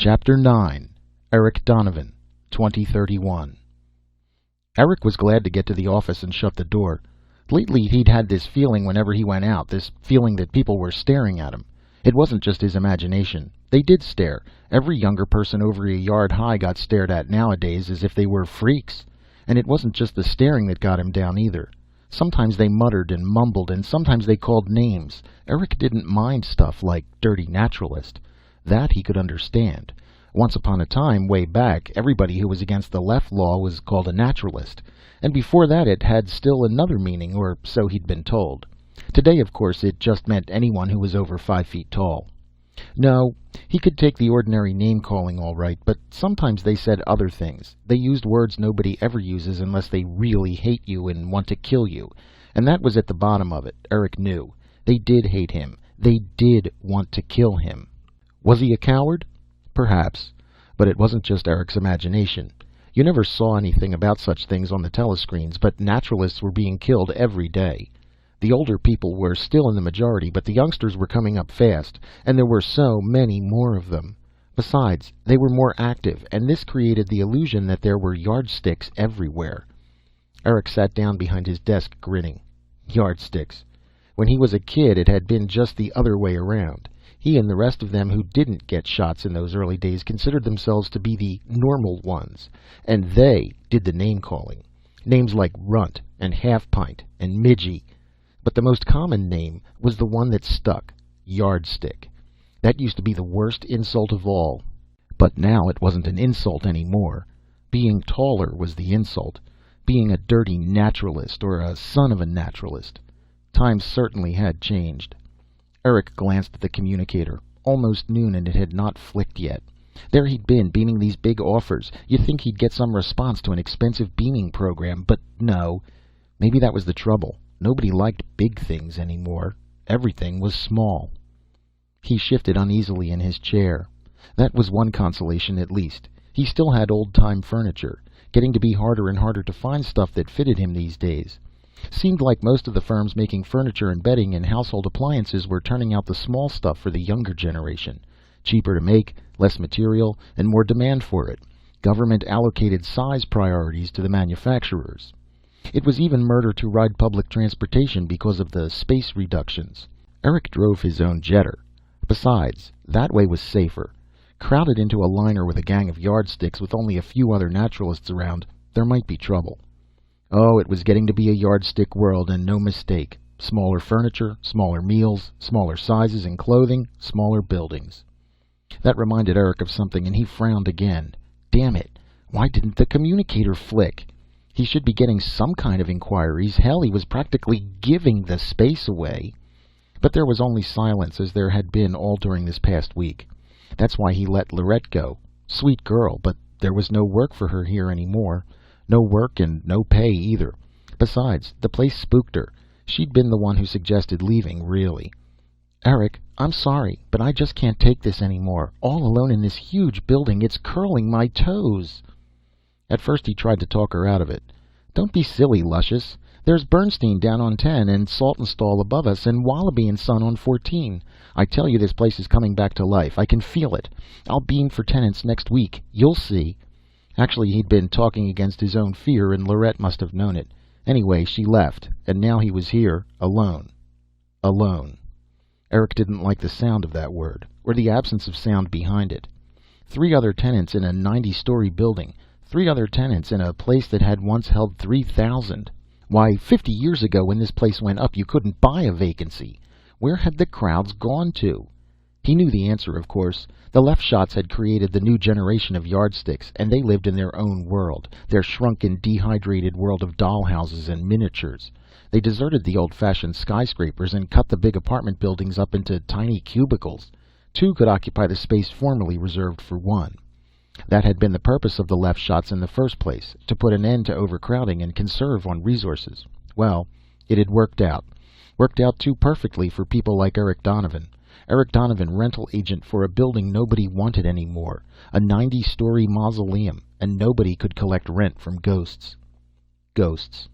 Chapter 9. Eric Donovan, 2031. Eric was glad to get to the office and shut the door. Lately he'd had this feeling whenever he went out, this feeling that people were staring at him. It wasn't just his imagination. They did stare. Every younger person over a yard high got stared at nowadays as if they were freaks. And it wasn't just the staring that got him down either. Sometimes they muttered and mumbled, and sometimes they called names. Eric didn't mind stuff like dirty naturalist. That he could understand. Once upon a time, way back, everybody who was against the left law was called a naturalist. And before that it had still another meaning, or so he'd been told. Today, of course, it just meant anyone who was over 5 feet tall. No, he could take the ordinary name-calling all right, but sometimes they said other things. They used words nobody ever uses unless they really hate you and want to kill you. And that was at the bottom of it, Eric knew. They did hate him. They did want to kill him. Was he a coward? Perhaps. But it wasn't just Eric's imagination. You never saw anything about such things on the telescreens, but naturalists were being killed every day. The older people were still in the majority, but the youngsters were coming up fast, and there were so many more of them. Besides, they were more active, and this created the illusion that there were yardsticks everywhere. Eric sat down behind his desk, grinning. Yardsticks. When he was a kid, it had been just the other way around. He and the rest of them who didn't get shots in those early days considered themselves to be the normal ones, and they did the name-calling. Names like Runt and Half-Pint and Midgie. But the most common name was the one that stuck, Yardstick. That used to be the worst insult of all. But now it wasn't an insult anymore. Being taller was the insult. Being a dirty naturalist or a son of a naturalist. Times certainly had changed. Eric glanced at the communicator. Almost noon and it had not flicked yet. There he'd been, beaming these big offers. You'd think he'd get some response to an expensive beaming program, but no. Maybe that was the trouble. Nobody liked big things anymore. Everything was small. He shifted uneasily in his chair. That was one consolation at least. He still had old-time furniture, getting to be harder and harder to find stuff that fitted him these days. Seemed like most of the firms making furniture and bedding and household appliances were turning out the small stuff for the younger generation. Cheaper to make, less material, and more demand for it. Government allocated size priorities to the manufacturers. It was even murder to ride public transportation because of the space reductions. Eric drove his own jetter. Besides, that way was safer. Crowded into a liner with a gang of yardsticks with only a few other naturalists around, there might be trouble. Oh, it was getting to be a yardstick world, and no mistake. Smaller furniture, smaller meals, smaller sizes and clothing, smaller buildings. That reminded Eric of something, and he frowned again. Damn it, why didn't the communicator flick? He should be getting some kind of inquiries. Hell, he was practically giving the space away. But there was only silence, as there had been all during this past week. That's why he let Lorette go. Sweet girl, but there was no work for her here anymore. No work and no pay either. Besides, the place spooked her. She'd been the one who suggested leaving, really. Eric, I'm sorry, but I just can't take this anymore. All alone in this huge building, it's curling my toes. At first he tried to talk her out of it. Don't be silly, Luscious. There's Bernstein down on 10 and Saltonstall above us and Wallaby and Son on 14. I tell you this place is coming back to life. I can feel it. I'll beam for tenants next week. You'll see. Actually, he'd been talking against his own fear, and Lorette must have known it. Anyway, she left, and now he was here, alone. Alone. Eric didn't like the sound of that word, or the absence of sound behind it. 3 other tenants in a 90-story building. 3 other tenants in a place that had once held 3,000. Why, 50 years ago when this place went up, you couldn't buy a vacancy. Where had the crowds gone to? He knew the answer, of course. The left shots had created the new generation of yardsticks, and they lived in their own world, their shrunken, dehydrated world of dollhouses and miniatures. They deserted the old-fashioned skyscrapers and cut the big apartment buildings up into tiny cubicles. 2 could occupy the space formerly reserved for 1. That had been the purpose of the left shots in the first place, to put an end to overcrowding and conserve on resources. Well, it had worked out. Worked out too perfectly for people like Eric Donovan. Eric Donovan, rental agent for a building nobody wanted anymore. A 90-story mausoleum, and nobody could collect rent from ghosts. Ghosts.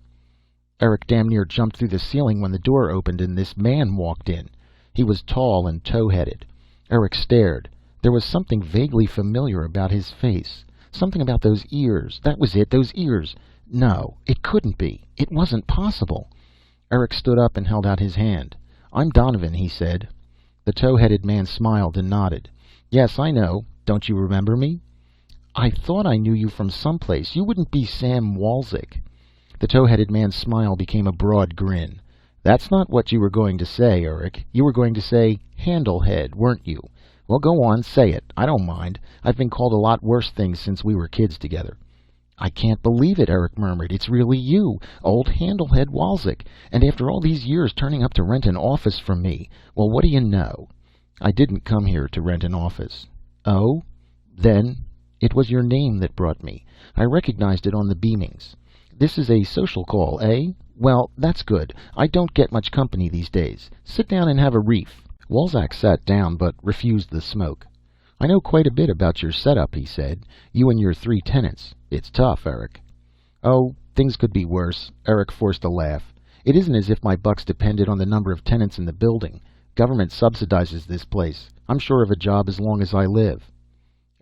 Eric damn near jumped through the ceiling when the door opened and this man walked in. He was tall and tow-headed. Eric stared. There was something vaguely familiar about his face. Something about those ears. That was it, those ears. No, it couldn't be. It wasn't possible. Eric stood up and held out his hand. "I'm Donovan," he said. The tow-headed man smiled and nodded. "Yes, I know. Don't you remember me?" "I thought I knew you from someplace. You wouldn't be Sam Walzik." The tow-headed man's smile became a broad grin. "That's not what you were going to say, Eric. You were going to say Handlehead, weren't you? Well, go on, say it. I don't mind. I've been called a lot worse things since we were kids together." "I can't believe it," Eric murmured. "It's really you, old Handlehead Walzik. And after all these years turning up to rent an office from me. Well, what do you know?" "I didn't come here to rent an office." "Oh? Then it was your name that brought me. I recognized it on the beamings. This is a social call, eh? Well, that's good. I don't get much company these days. Sit down and have a reef." Walzak sat down, but refused the smoke. "I know quite a bit about your setup," he said. "You and your 3 tenants. It's tough, Eric." "Oh, things could be worse." Eric forced a laugh. "It isn't as if my bucks depended on the number of tenants in the building. Government subsidizes this place. I'm sure of a job as long as I live."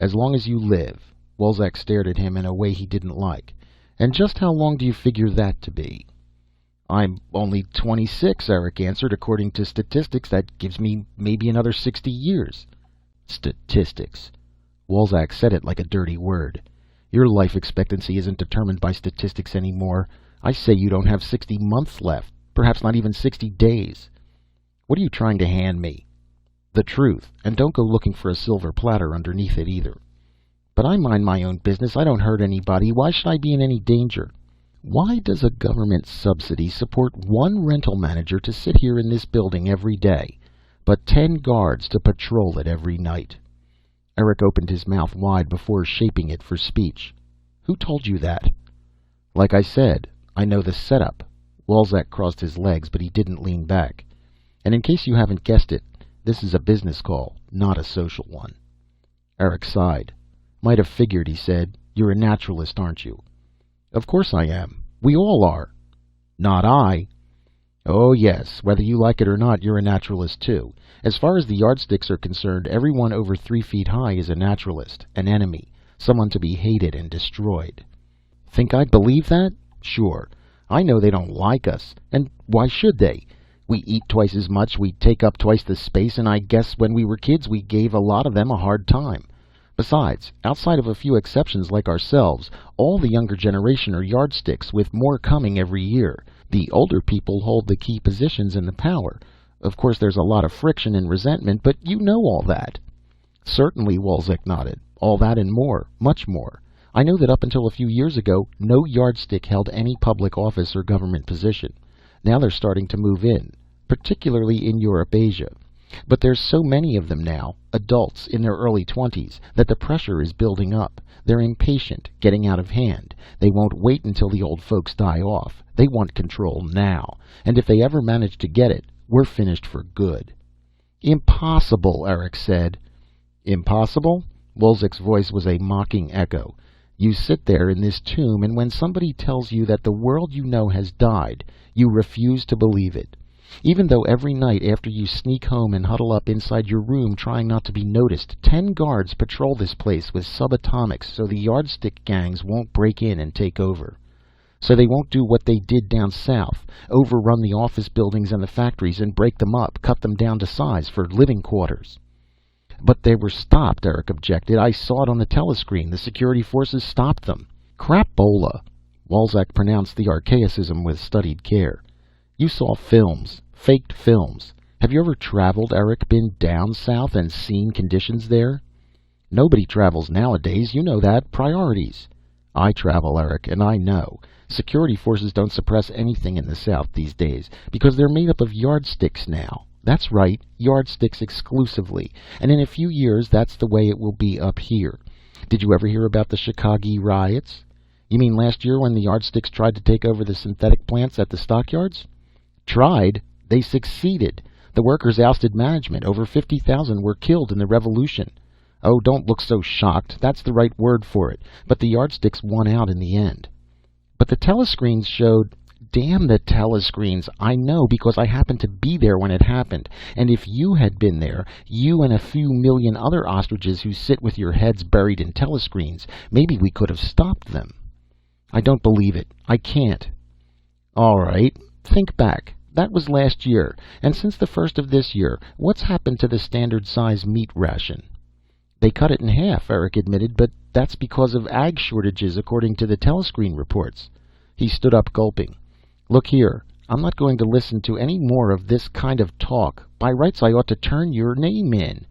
"As long as you live." Walzak stared at him in a way he didn't like. "And just how long do you figure that to be?" "I'm only 26, Eric answered. "According to statistics, that gives me maybe another 60 years. "Statistics." Walzak said it like a dirty word. "Your life expectancy isn't determined by statistics anymore. I say you don't have 60 months left, perhaps not even 60 days. What are you trying to hand me?" "The truth, and don't go looking for a silver platter underneath it either." "But I mind my own business. I don't hurt anybody. Why should I be in any danger?" "Why does a government subsidy support one rental manager to sit here in this building every day, but 10 guards to patrol it every night?" Eric opened his mouth wide before shaping it for speech. "Who told you that?" "Like I said, I know the setup." Walzak crossed his legs, but he didn't lean back. "And in case you haven't guessed it, this is a business call, not a social one." Eric sighed. "Might have figured," he said. "You're a naturalist, aren't you?" "Of course I am. We all are." "Not I." "Oh yes, whether you like it or not, you're a naturalist too. As far as the yardsticks are concerned, everyone over 3 feet high is a naturalist, an enemy, someone to be hated and destroyed." "Think I'd believe that? Sure. I know they don't like us, and why should they? We eat twice as much, we take up twice the space, and I guess when we were kids we gave a lot of them a hard time. Besides, outside of a few exceptions like ourselves, all the younger generation are yardsticks, with more coming every year. The older people hold the key positions and the power. Of course there's a lot of friction and resentment, but you know all that." "Certainly," Walzak nodded. "All that and more, much more. I know that up until a few years ago, no yardstick held any public office or government position. Now they're starting to move in, particularly in Europe-Asia. But there's so many of them now, adults in their early 20s, that the pressure is building up. They're impatient, getting out of hand. They won't wait until the old folks die off. They want control now. And if they ever manage to get it, we're finished for good." "Impossible," Eric said. "Impossible?" Walzik's voice was a mocking echo. "You sit there in this tomb, and when somebody tells you that the world you know has died, you refuse to believe it. Even though every night after you sneak home and huddle up inside your room trying not to be noticed, 10 guards patrol this place with subatomics so the yardstick gangs won't break in and take over. So they won't do what they did down south, overrun the office buildings and the factories and break them up, cut them down to size for living quarters." "But they were stopped," Eric objected. "I saw it on the telescreen. The security forces stopped them." "Crapola." Walzak pronounced the archaicism with studied care. "You saw films. Faked films. Have you ever traveled, Eric? Been down south and seen conditions there?" "Nobody travels nowadays. You know that. Priorities." "I travel, Eric, and I know. Security forces don't suppress anything in the south these days, because they're made up of yardsticks now. That's right, yardsticks exclusively. And in a few years, that's the way it will be up here. Did you ever hear about the Chicago riots?" "You mean last year when the yardsticks tried to take over the synthetic plants at the stockyards?" "Tried? They succeeded. The workers ousted management. Over 50,000 were killed in the revolution." "Oh, don't look so shocked. That's the right word for it. But the yardsticks won out in the end." "But the telescreens showed—" Damn the telescreens. I know because I happened to be there when it happened. And if you had been there, you and a few million other ostriches who sit with your heads buried in telescreens, maybe we could have stopped them. I don't believe it. I can't. All right. Think back. That was last year. And since the first of this year, what's happened to the standard size meat ration? They cut it in half, Eric admitted, but that's because of ag shortages according to the telescreen reports. He stood up, gulping. Look here, I'm not going to listen to any more of this kind of talk. By rights, I ought to turn your name in.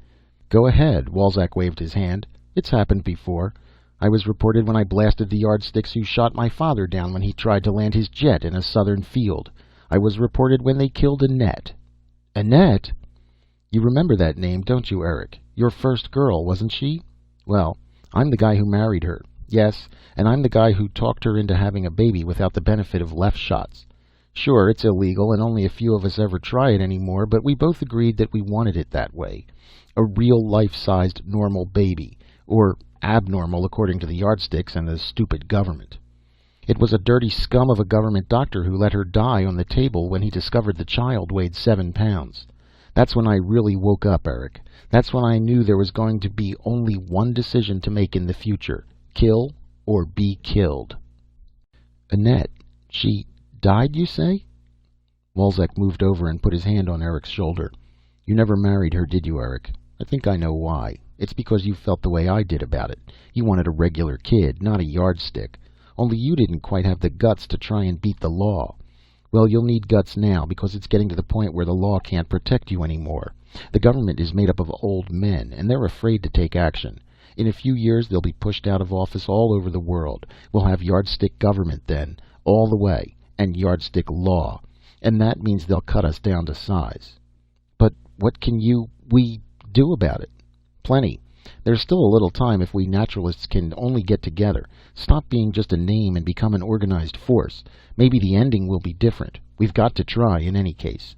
Go ahead, Walzak waved his hand. It's happened before. I was reported when I blasted the yardsticks who shot my father down when he tried to land his jet in a southern field. I was reported when they killed Annette. Annette? You remember that name, don't you, Eric? Your first girl, wasn't she? Well, I'm the guy who married her. Yes, and I'm the guy who talked her into having a baby without the benefit of left shots. Sure, it's illegal and only a few of us ever try it anymore, but we both agreed that we wanted it that way. A real life-sized normal baby. Or abnormal according to the yardsticks and the stupid government. It was a dirty scum of a government doctor who let her die on the table when he discovered the child weighed 7 pounds. That's when I really woke up, Eric. That's when I knew there was going to be only one decision to make in the future. Kill or be killed. Annette, she died, you say? Walzak moved over and put his hand on Eric's shoulder. You never married her, did you, Eric? I think I know why. It's because you felt the way I did about it. You wanted a regular kid, not a yardstick. Only you didn't quite have the guts to try and beat the law. Well, you'll need guts now, because it's getting to the point where the law can't protect you anymore. The government is made up of old men, and they're afraid to take action. In a few years, they'll be pushed out of office all over the world. We'll have yardstick government then, all the way, and yardstick law. And that means they'll cut us down to size. But what can we do about it? Plenty. There's still a little time if we naturalists can only get together. Stop being just a name and become an organized force. Maybe the ending will be different. We've got to try in any case.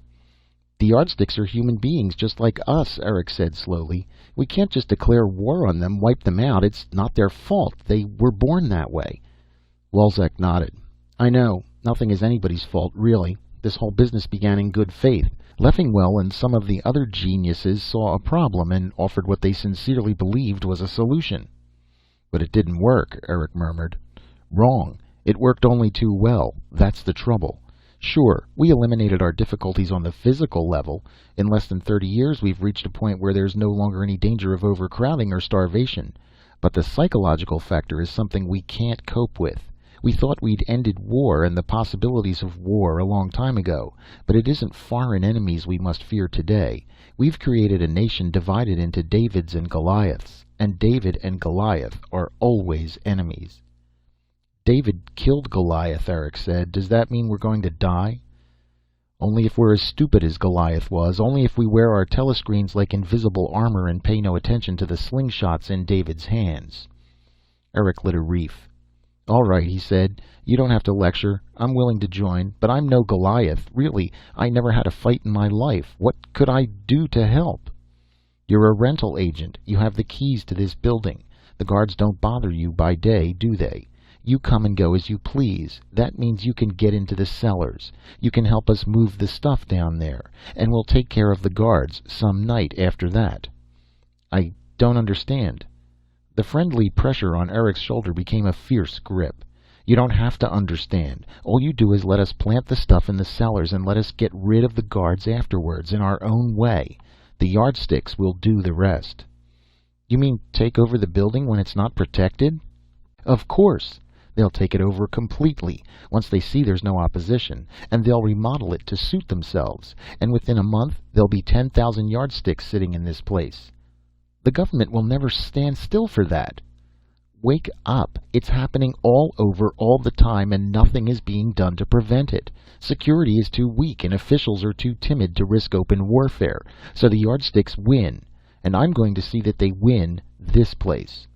The yardsticks are human beings just like us, Eric said slowly. We can't just declare war on them, wipe them out. It's not their fault. They were born that way. Walzak nodded. I know. Nothing is anybody's fault, really. This whole business began in good faith. Leffingwell and some of the other geniuses saw a problem and offered what they sincerely believed was a solution. But it didn't work, Eric murmured. Wrong. It worked only too well. That's the trouble. Sure, we eliminated our difficulties on the physical level. In less than 30 years, we've reached a point where there's no longer any danger of overcrowding or starvation. But the psychological factor is something we can't cope with. We thought we'd ended war and the possibilities of war a long time ago, but it isn't foreign enemies we must fear today. We've created a nation divided into Davids and Goliaths, and David and Goliath are always enemies. David killed Goliath, Eric said. Does that mean we're going to die? Only if we're as stupid as Goliath was, only if we wear our telescreens like invisible armor and pay no attention to the slingshots in David's hands. Eric lit a reef. All right, he said. You don't have to lecture. I'm willing to join, but I'm no Goliath. Really, I never had a fight in my life. What could I do to help? You're a rental agent. You have the keys to this building. The guards don't bother you by day, do they? You come and go as you please. That means you can get into the cellars. You can help us move the stuff down there, and we'll take care of the guards some night after that. I don't understand. The friendly pressure on Eric's shoulder became a fierce grip. You don't have to understand. All you do is let us plant the stuff in the cellars and let us get rid of the guards afterwards in our own way. The yardsticks will do the rest. You mean take over the building when it's not protected? Of course. They'll take it over completely once they see there's no opposition, and they'll remodel it to suit themselves. And within a month, there'll be 10,000 yardsticks sitting in this place. The government will never stand still for that. Wake up. It's happening all over all the time, and nothing is being done to prevent it. Security is too weak, and officials are too timid to risk open warfare. So the yardsticks win, and I'm going to see that they win this place.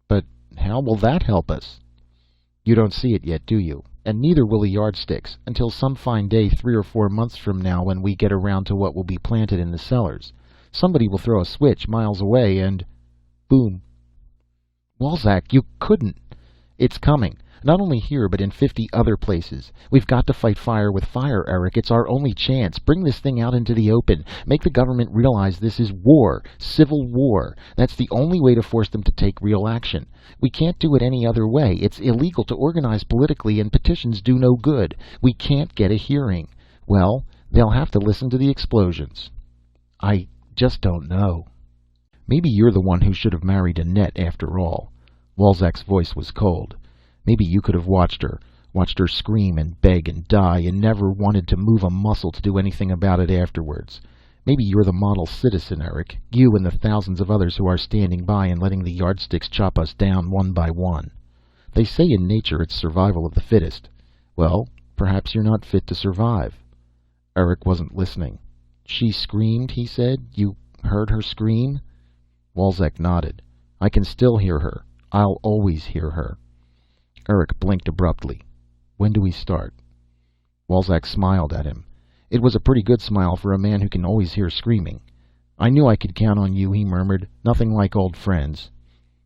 But how will that help us? You don't see it yet, do you? And neither will the yardsticks, until some fine day 3 or 4 months from now when we get around to what will be planted in the cellars. Somebody will throw a switch miles away and... boom. Walzak, you couldn't. It's coming. Not only here, but in 50 other places. We've got to fight fire with fire, Eric. It's our only chance. Bring this thing out into the open. Make the government realize this is war. Civil war. That's the only way to force them to take real action. We can't do it any other way. It's illegal to organize politically, and petitions do no good. We can't get a hearing. Well, they'll have to listen to the explosions. I just don't know. Maybe you're the one who should have married Annette after all. Walzak's voice was cold. Maybe you could have watched her scream and beg and die, and never wanted to move a muscle to do anything about it afterwards. Maybe you're the model citizen, Eric. You and the thousands of others who are standing by and letting the yardsticks chop us down one by one. They say in nature it's survival of the fittest. Well, perhaps you're not fit to survive. Eric wasn't listening. She screamed, he said. You heard her scream? Walzak nodded. I can still hear her. I'll always hear her. Eric blinked abruptly. When do we start? Walzak smiled at him. It was a pretty good smile for a man who can always hear screaming. I knew I could count on you, he murmured. Nothing like old friends.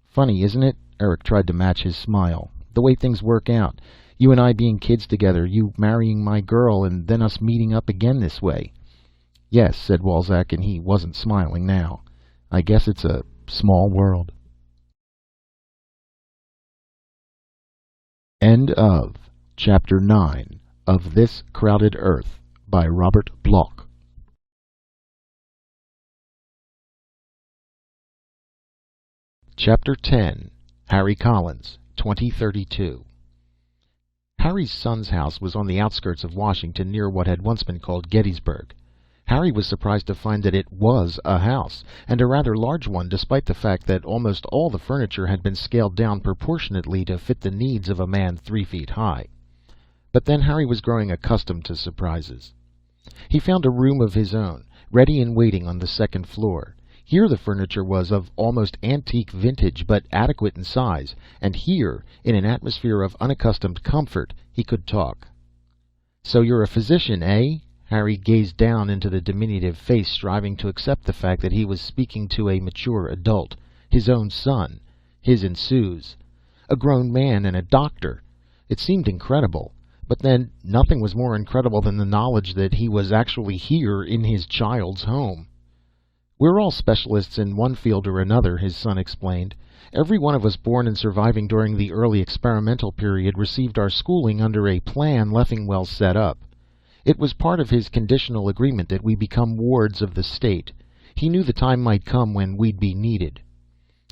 Funny, isn't it? Eric tried to match his smile. The way things work out. You and I being kids together, you marrying my girl, and then us meeting up again this way. Yes, said Walzak, and he wasn't smiling now. I guess it's a small world. End of Chapter 9 of This Crowded Earth by Robert Bloch. Chapter 10. Harry Collins, 2032. Harry's son's house was on the outskirts of Washington, near what had once been called Gettysburg. Harry was surprised to find that it was a house, and a rather large one, despite the fact that almost all the furniture had been scaled down proportionately to fit the needs of a man 3 feet high. But then Harry was growing accustomed to surprises. He found a room of his own, ready and waiting on the second floor. Here the furniture was of almost antique vintage, but adequate in size, and here, in an atmosphere of unaccustomed comfort, he could talk. So you're a physician, eh? Harry gazed down into the diminutive face, striving to accept the fact that he was speaking to a mature adult, his own son, his and Sue's. A grown man and a doctor. It seemed incredible, but then nothing was more incredible than the knowledge that he was actually here in his child's home. We're all specialists in one field or another, his son explained. Every one of us born and surviving during the early experimental period received our schooling under a plan Leffingwell set up. It was part of his conditional agreement that we become wards of the state. He knew the time might come when we'd be needed.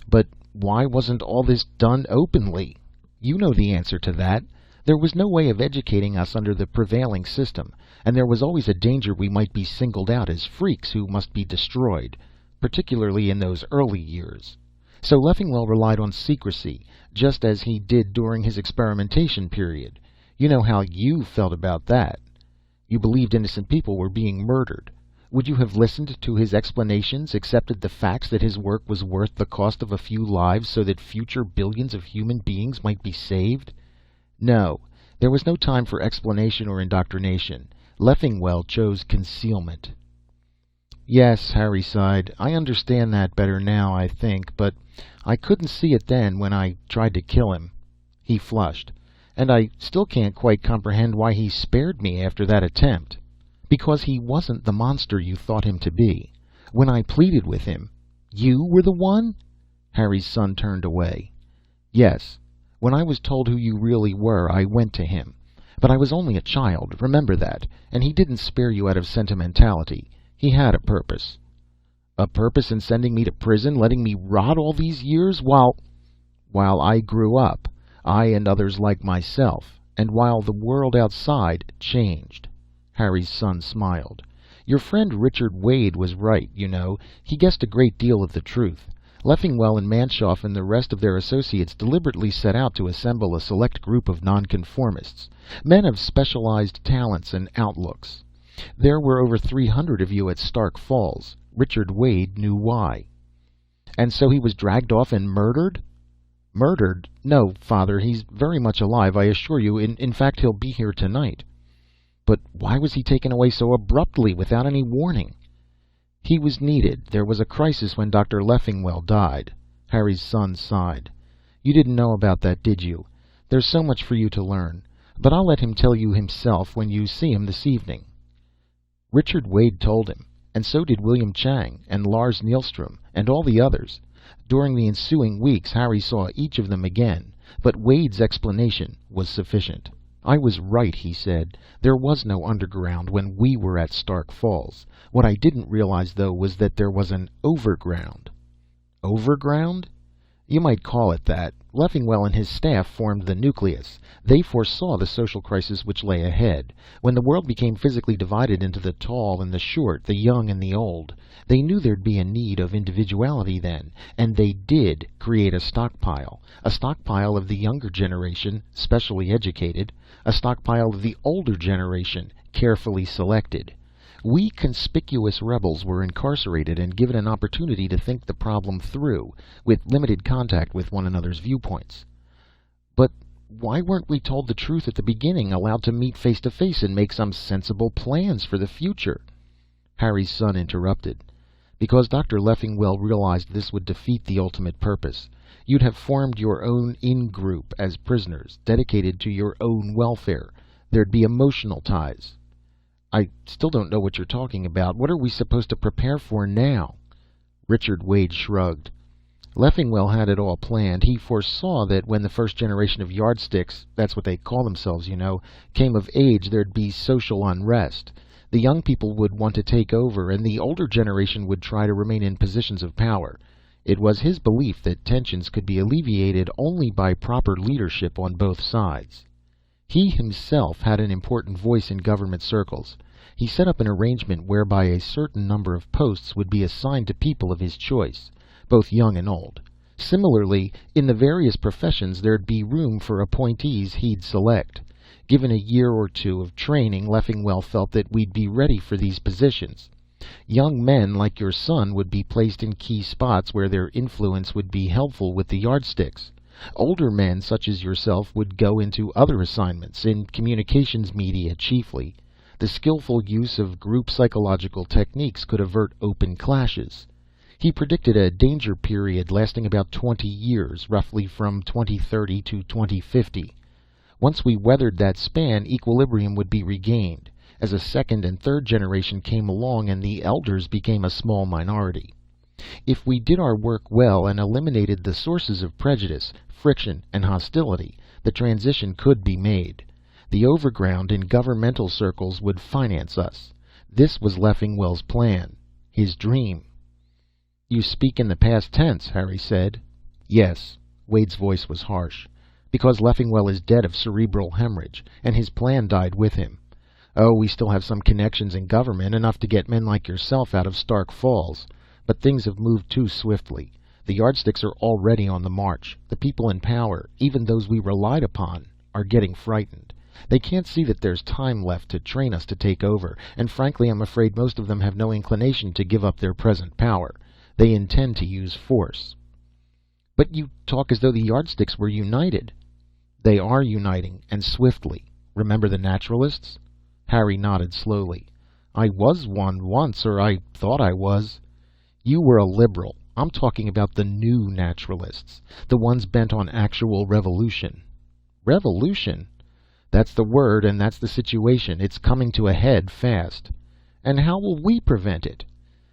But why wasn't all this done openly? You know the answer to that. There was no way of educating us under the prevailing system, and there was always a danger we might be singled out as freaks who must be destroyed, particularly in those early years. So Leffingwell relied on secrecy, just as he did during his experimentation period. You know how you felt about that. You believed innocent people were being murdered. Would you have listened to his explanations, accepted the facts that his work was worth the cost of a few lives so that future billions of human beings might be saved? No, there was no time for explanation or indoctrination. Leffingwell chose concealment. Yes, Harry sighed. I understand that better now, I think, but I couldn't see it then when I tried to kill him. He flushed. And I still can't quite comprehend why he spared me after that attempt. Because he wasn't the monster you thought him to be. When I pleaded with him, you were the one? Harry's son turned away. Yes. When I was told who you really were, I went to him. But I was only a child, remember that, and he didn't spare you out of sentimentality. He had a purpose. A purpose in sending me to prison, letting me rot all these years while I grew up. I and others like myself, and while the world outside changed. Harry's son smiled. Your friend Richard Wade was right, you know. He guessed a great deal of the truth. Leffingwell and Manshoff and the rest of their associates deliberately set out to assemble a select group of nonconformists, men of specialized talents and outlooks. There were over 300 of you at Stark Falls. Richard Wade knew why. And so he was dragged off and murdered? Murdered? No, Father, he's very much alive, I assure you. In fact, he'll be here tonight. But why was he taken away so abruptly, without any warning? He was needed. There was a crisis when Dr. Leffingwell died. Harry's son sighed. You didn't know about that, did you? There's so much for you to learn, but I'll let him tell you himself when you see him this evening." Richard Wade told him, and so did William Chang and Lars Nielstrom and all the others. During the ensuing weeks Harry saw each of them again, but Wade's explanation was sufficient. "I was right," he said. "There was no underground when we were at Stark Falls. What I didn't realize, though, was that there was an overground." Overground? You might call it that. Leffingwell and his staff formed the nucleus. They foresaw the social crisis which lay ahead. When the world became physically divided into the tall and the short, the young and the old, they knew there'd be a need of individuality then, and they did create a stockpile of the younger generation, specially educated, a stockpile of the older generation, carefully selected. We conspicuous rebels were incarcerated and given an opportunity to think the problem through, with limited contact with one another's viewpoints. But why weren't we told the truth at the beginning, allowed to meet face to face and make some sensible plans for the future? Harry's son interrupted. Because Dr. Leffingwell realized this would defeat the ultimate purpose. You'd have formed your own in-group as prisoners, dedicated to your own welfare. There'd be emotional ties. "I still don't know what you're talking about. What are we supposed to prepare for now?" Richard Wade shrugged. "Leffingwell had it all planned. He foresaw that when the first generation of yardsticks, that's what they call themselves, you know, came of age, there'd be social unrest. The young people would want to take over, and the older generation would try to remain in positions of power. It was his belief that tensions could be alleviated only by proper leadership on both sides. He himself had an important voice in government circles. He set up an arrangement whereby a certain number of posts would be assigned to people of his choice, both young and old. Similarly, in the various professions there'd be room for appointees he'd select. Given a year or two of training, Leffingwell felt that we'd be ready for these positions. Young men like your son would be placed in key spots where their influence would be helpful with the yardsticks. Older men such as yourself would go into other assignments, in communications media chiefly. The skillful use of group psychological techniques could avert open clashes. He predicted a danger period lasting about 20 years, roughly from 2030 to 2050. Once we weathered that span, equilibrium would be regained, as a second and third generation came along and the elders became a small minority. If we did our work well and eliminated the sources of prejudice, friction, and hostility, the transition could be made. The overground in governmental circles would finance us. This was Leffingwell's plan, his dream." "You speak in the past tense," Harry said. "Yes." Wade's voice was harsh. "Because Leffingwell is dead of cerebral hemorrhage, and his plan died with him. Oh, we still have some connections in government, enough to get men like yourself out of Stark Falls. But things have moved too swiftly. The yardsticks are already on the march. The people in power, even those we relied upon, are getting frightened. They can't see that there's time left to train us to take over, and frankly I'm afraid most of them have no inclination to give up their present power. They intend to use force." "But you talk as though the yardsticks were united." "They are uniting, and swiftly. Remember the naturalists?" Harry nodded slowly. "I was one once, or I thought I was." "You were a liberal. I'm talking about the new naturalists, the ones bent on actual revolution." "Revolution?" "That's the word, and that's the situation. It's coming to a head fast." "And how will we prevent it?"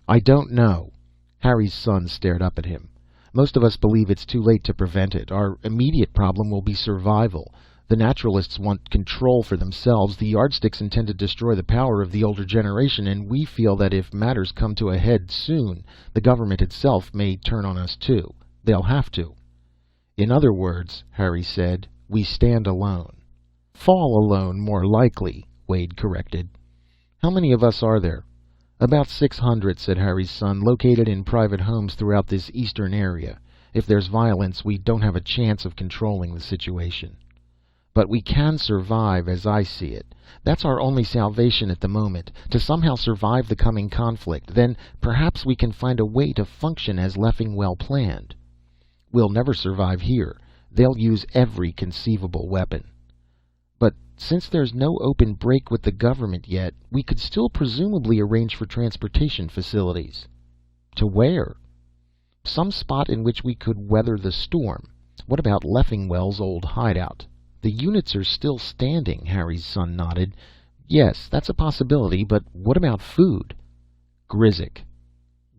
"I don't know." Harry's son stared up at him. "Most of us believe it's too late to prevent it. Our immediate problem will be survival. The naturalists want control for themselves. The yardsticks intend to destroy the power of the older generation, and we feel that if matters come to a head soon, the government itself may turn on us too. They'll have to." "In other words," Harry said, "we stand alone." "Fall alone, more likely," Wade corrected. "How many of us are there?" "About 600, said Harry's son, "located in private homes throughout this eastern area. If there's violence, we don't have a chance of controlling the situation." "But we can survive, as I see it. That's our only salvation at the moment, to somehow survive the coming conflict. Then perhaps we can find a way to function as Leffingwell planned." "We'll never survive here. They'll use every conceivable weapon." "But since there's no open break with the government yet, we could still presumably arrange for transportation facilities." "To where?" "Some spot in which we could weather the storm. What about Leffingwell's old hideout?" "The units are still standing," Harry's son nodded. "Yes, that's a possibility, but what about food?" "Grizek."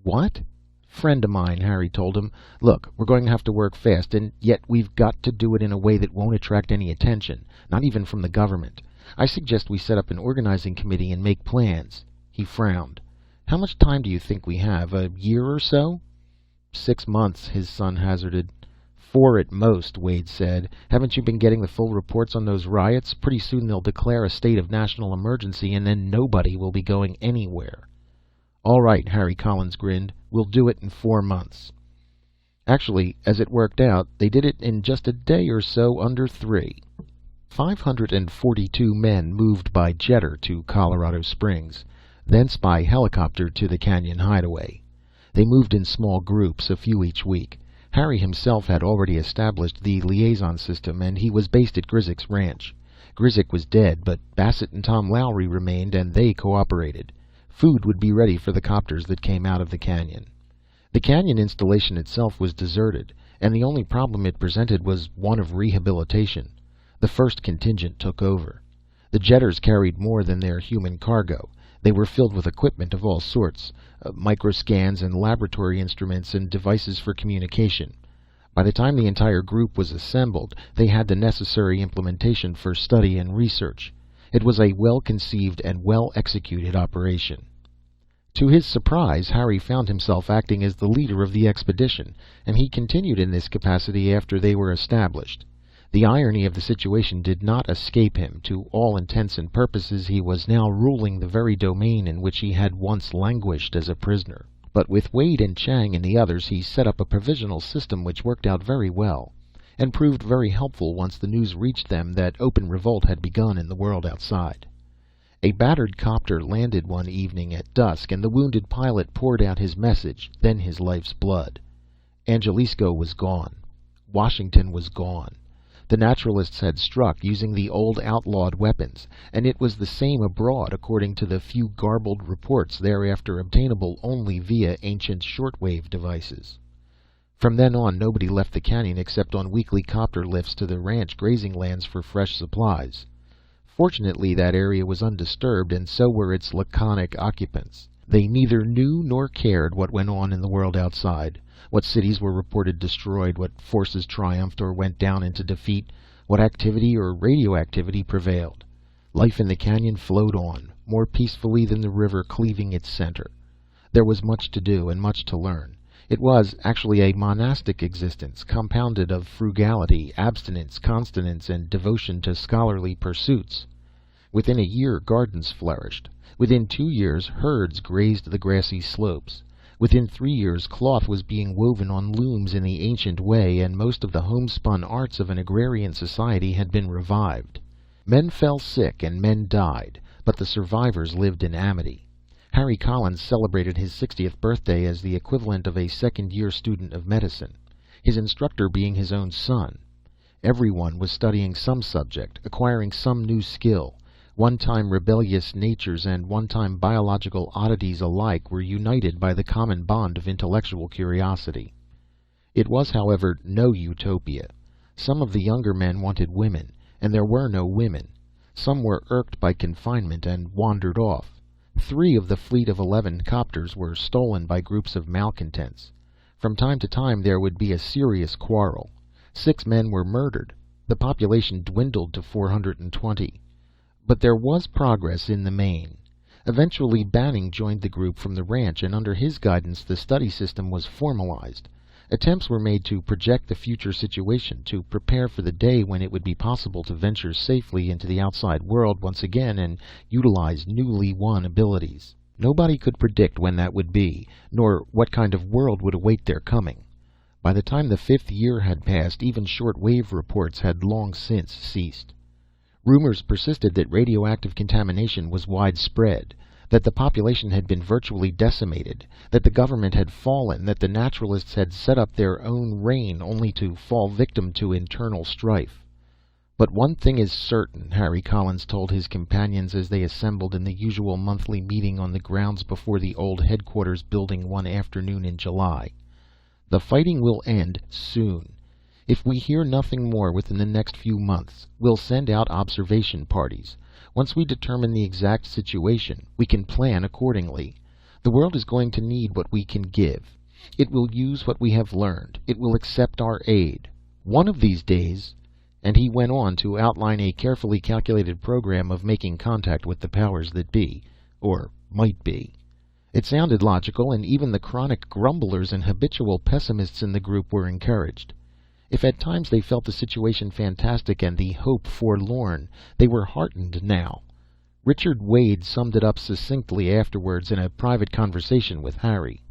"What?" "Friend of mine," Harry told him. "Look, we're going to have to work fast, and yet we've got to do it in a way that won't attract any attention, not even from the government. I suggest we set up an organizing committee and make plans." He frowned. "How much time do you think we have? A year or so?" "6 months," his son hazarded. "4 at most," Wade said. "Haven't you been getting the full reports on those riots? Pretty soon they'll declare a state of national emergency, and then nobody will be going anywhere." "All right," Harry Collins grinned. "We'll do it in 4 months." Actually, as it worked out, they did it in just a day or so under 3. 542 men moved by jetter to Colorado Springs, thence by helicopter to the Canyon Hideaway. They moved in small groups, a few each week. Harry himself had already established the liaison system, and he was based at Grizek's ranch. Grizek was dead, but Bassett and Tom Lowry remained, and they cooperated. Food would be ready for the copters that came out of the canyon. The canyon installation itself was deserted, and the only problem it presented was one of rehabilitation. The first contingent took over. The jetters carried more than their human cargo. They were filled with equipment of all sorts, microscans and laboratory instruments and devices for communication. By the time the entire group was assembled, they had the necessary implementation for study and research. It was a well-conceived and well-executed operation. To his surprise, Harry found himself acting as the leader of the expedition, and he continued in this capacity after they were established. The irony of the situation did not escape him. To all intents and purposes, he was now ruling the very domain in which he had once languished as a prisoner. But with Wade and Chang and the others, he set up a provisional system which worked out very well, and proved very helpful once the news reached them that open revolt had begun in the world outside. A battered copter landed one evening at dusk, and the wounded pilot poured out his message, then his life's blood. Angelisco was gone. Washington was gone. The naturalists had struck using the old outlawed weapons, and it was the same abroad according to the few garbled reports thereafter obtainable only via ancient shortwave devices. From then on, nobody left the canyon except on weekly copter lifts to the ranch grazing lands for fresh supplies. Fortunately, that area was undisturbed, and so were its laconic occupants. They neither knew nor cared what went on in the world outside, what cities were reported destroyed, what forces triumphed or went down into defeat, what activity or radioactivity prevailed. Life in the canyon flowed on, more peacefully than the river cleaving its center. There was much to do and much to learn. It was actually a monastic existence, compounded of frugality, abstinence, continence, and devotion to scholarly pursuits. Within a year, gardens flourished. Within 2 years, herds grazed the grassy slopes. Within 3 years, cloth was being woven on looms in the ancient way, and most of the homespun arts of an agrarian society had been revived. Men fell sick and men died, but the survivors lived in amity. Harry Collins celebrated his 60th birthday as the equivalent of a second-year student of medicine, his instructor being his own son. Everyone was studying some subject, acquiring some new skill. One-time rebellious natures and one-time biological oddities alike were united by the common bond of intellectual curiosity. It was, however, no utopia. Some of the younger men wanted women, and there were no women. Some were irked by confinement and wandered off. 3 of the fleet of 11 copters were stolen by groups of malcontents. From time to time there would be a serious quarrel. 6 men were murdered. The population dwindled to 420. But there was progress in the main. Eventually Banning joined the group from the ranch, and under his guidance the study system was formalized. Attempts were made to project the future situation, to prepare for the day when it would be possible to venture safely into the outside world once again and utilize newly won abilities. Nobody could predict when that would be, nor what kind of world would await their coming. By the time the 5th year had passed, even short-wave reports had long since ceased. Rumors persisted that radioactive contamination was widespread, that the population had been virtually decimated, that the government had fallen, that the naturalists had set up their own reign only to fall victim to internal strife. But one thing is certain, Harry Collins told his companions as they assembled in the usual monthly meeting on the grounds before the old headquarters building one afternoon in July. The fighting will end soon. If we hear nothing more within the next few months, we'll send out observation parties. Once we determine the exact situation, we can plan accordingly. The world is going to need what we can give. It will use what we have learned. It will accept our aid. One of these days," and he went on to outline a carefully calculated program of making contact with the powers that be, or might be. It sounded logical, and even the chronic grumblers and habitual pessimists in the group were encouraged. If at times they felt the situation fantastic and the hope forlorn, they were heartened now. Richard Wade summed it up succinctly afterwards in a private conversation with Harry.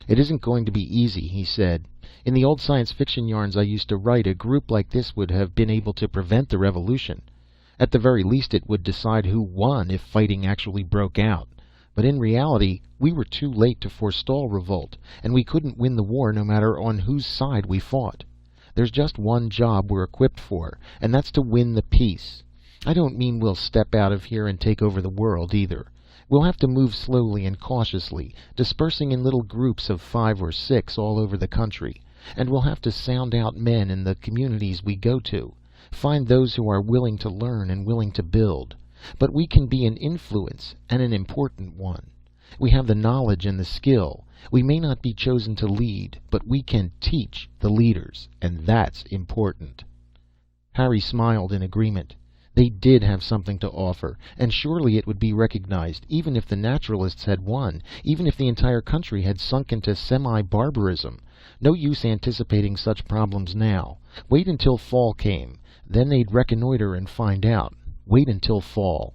"It isn't going to be easy," he said. "In the old science fiction yarns I used to write, a group like this would have been able to prevent the revolution. At the very least it would decide who won if fighting actually broke out. But in reality, we were too late to forestall revolt, and we couldn't win the war no matter on whose side we fought. There's just one job we're equipped for, and that's to win the peace. I don't mean we'll step out of here and take over the world, either. We'll have to move slowly and cautiously, dispersing in little groups of 5 or 6 all over the country. And we'll have to sound out men in the communities we go to, find those who are willing to learn and willing to build. But we can be an influence, and an important one. We have the knowledge and the skill. We may not be chosen to lead, but we can teach the leaders, and that's important." Harry smiled in agreement. They did have something to offer, and surely it would be recognized, even if the naturalists had won, even if the entire country had sunk into semi-barbarism. No use anticipating such problems now. Wait until fall came. Then they'd reconnoiter and find out. Wait until fall.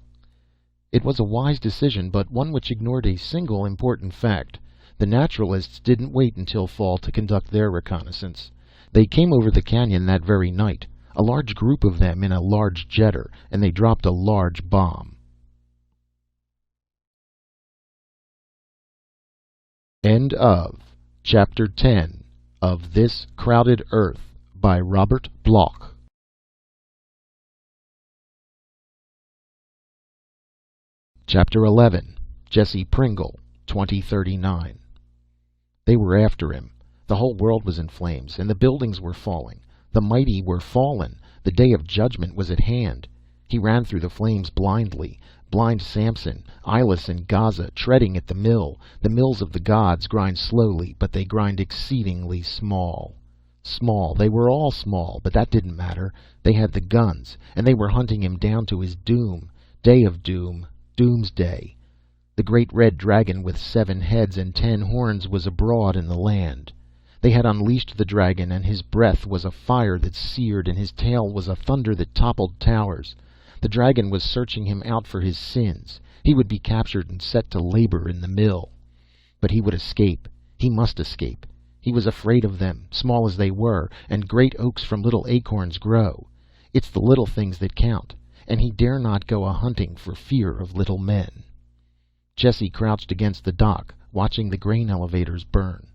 It was a wise decision, but one which ignored a single important fact. The naturalists didn't wait until fall to conduct their reconnaissance. They came over the canyon that very night, a large group of them in a large jetter, and they dropped a large bomb. End of Chapter 10 of This Crowded Earth by Robert Bloch. Chapter 11. Jesse Pringle, 2039. They were after him. The whole world was in flames, and the buildings were falling. The mighty were fallen. The day of judgment was at hand. He ran through the flames blindly. Blind Samson, eyeless in Gaza, treading at the mill. The mills of the gods grind slowly, but they grind exceedingly small. Small. They were all small, but that didn't matter. They had the guns, and they were hunting him down to his doom. Day of doom. Doomsday. The great red dragon with 7 heads and 10 horns was abroad in the land. They had unleashed the dragon, and his breath was a fire that seared, and his tail was a thunder that toppled towers. The dragon was searching him out for his sins. He would be captured and set to labor in the mill. But he would escape. He must escape. He was afraid of them, small as they were, and great oaks from little acorns grow. It's the little things that count, and he dare not go a-hunting for fear of little men. Jesse crouched against the dock, watching the grain elevators burn.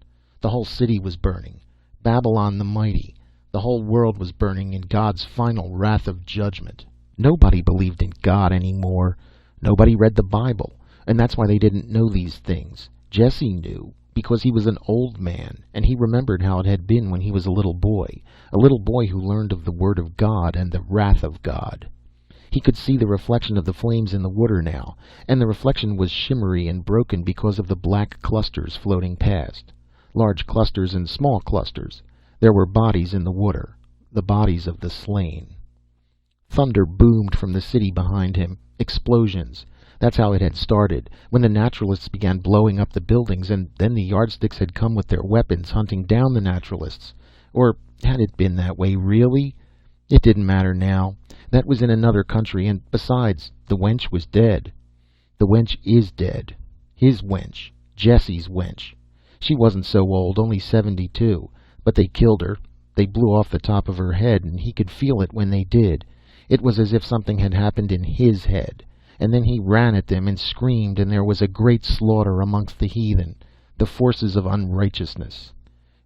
The whole city was burning. Babylon the mighty. The whole world was burning in God's final wrath of judgment. Nobody believed in God anymore. Nobody read the Bible, and that's why they didn't know these things. Jesse knew, because he was an old man, and he remembered how it had been when he was a little boy who learned of the Word of God and the wrath of God. He could see the reflection of the flames in the water now, and the reflection was shimmery and broken because of the black clusters floating past. Large clusters and small clusters. There were bodies in the water, the bodies of the slain. Thunder boomed from the city behind him. Explosions. That's how it had started, when the naturalists began blowing up the buildings, and then the yardsticks had come with their weapons, hunting down the naturalists. Or had it been that way, really? It didn't matter now. That was in another country, and besides, the wench was dead. The wench is dead. His wench. Jesse's wench. She wasn't so old, only 72, but they killed her. They blew off the top of her head, and he could feel it when they did. It was as if something had happened in his head. And then he ran at them and screamed, and there was a great slaughter amongst the heathen, the forces of unrighteousness.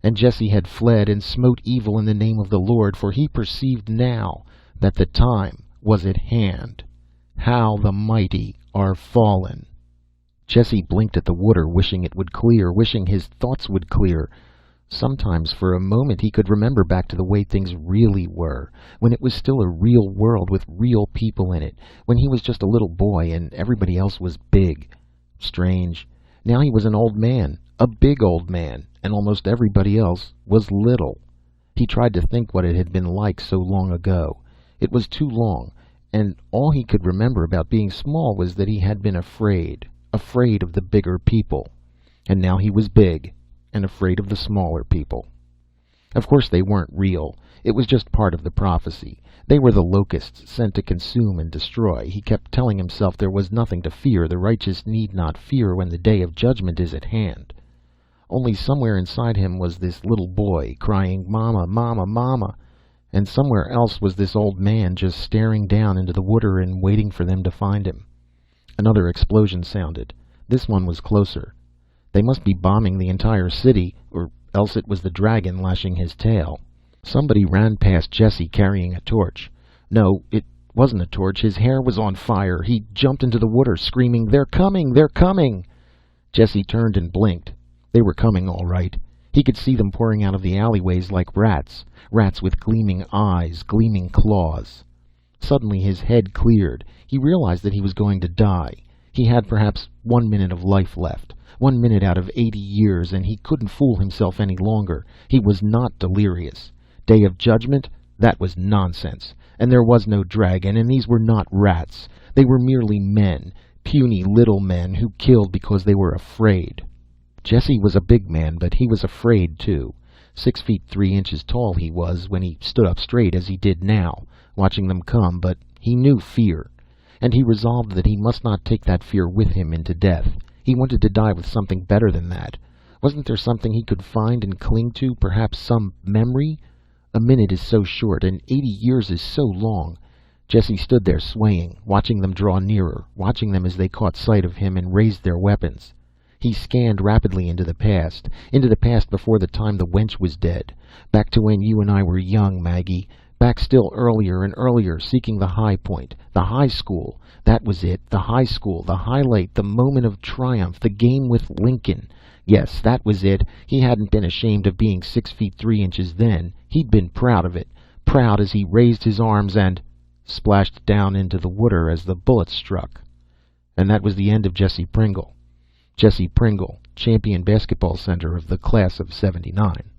And Jesse had fled and smote evil in the name of the Lord, for he perceived now that the time was at hand. How the mighty are fallen. Jesse blinked at the water, wishing it would clear, wishing his thoughts would clear. Sometimes for a moment he could remember back to the way things really were, when it was still a real world with real people in it, when he was just a little boy and everybody else was big. Strange. Now he was an old man, a big old man, and almost everybody else was little. He tried to think what it had been like so long ago. It was too long, and all he could remember about being small was that he had been afraid of the bigger people. And now he was big, and afraid of the smaller people. Of course they weren't real. It was just part of the prophecy. They were the locusts sent to consume and destroy. He kept telling himself there was nothing to fear. The righteous need not fear when the day of judgment is at hand. Only somewhere inside him was this little boy crying, "Mama, Mama, Mama." And somewhere else was this old man just staring down into the water and waiting for them to find him. Another explosion sounded. This one was closer. They must be bombing the entire city, or else it was the dragon lashing his tail. Somebody ran past Jesse carrying a torch. No, it wasn't a torch. His hair was on fire. He jumped into the water, screaming, "They're coming! They're coming!" Jesse turned and blinked. They were coming, all right. He could see them pouring out of the alleyways like rats. Rats with gleaming eyes, gleaming claws. Suddenly his head cleared. He realized that he was going to die. He had perhaps 1 minute of life left. 1 minute out of 80 years, and he couldn't fool himself any longer. He was not delirious. Day of judgment? That was nonsense. And there was no dragon, and these were not rats. They were merely men, puny little men who killed because they were afraid. Jesse was a big man, but he was afraid too. 6 feet 3 inches tall he was when he stood up straight as he did now, watching them come, but he knew fear. And he resolved that he must not take that fear with him into death. He wanted to die with something better than that. Wasn't there something he could find and cling to, perhaps some memory? A minute is so short, and 80 years is so long. Jesse stood there swaying, watching them draw nearer, watching them as they caught sight of him and raised their weapons. He scanned rapidly into the past before the time the wench was dead, back to when you and I were young, Maggie, back still earlier and earlier, seeking the high point, the high school. That was it, the high school, the highlight, the moment of triumph, the game with Lincoln. Yes, that was it. He hadn't been ashamed of being 6 feet 3 inches then. He'd been proud of it, proud as he raised his arms and splashed down into the water as the bullet struck. And that was the end of Jesse Pringle. Jesse Pringle, champion basketball center of the class of '79.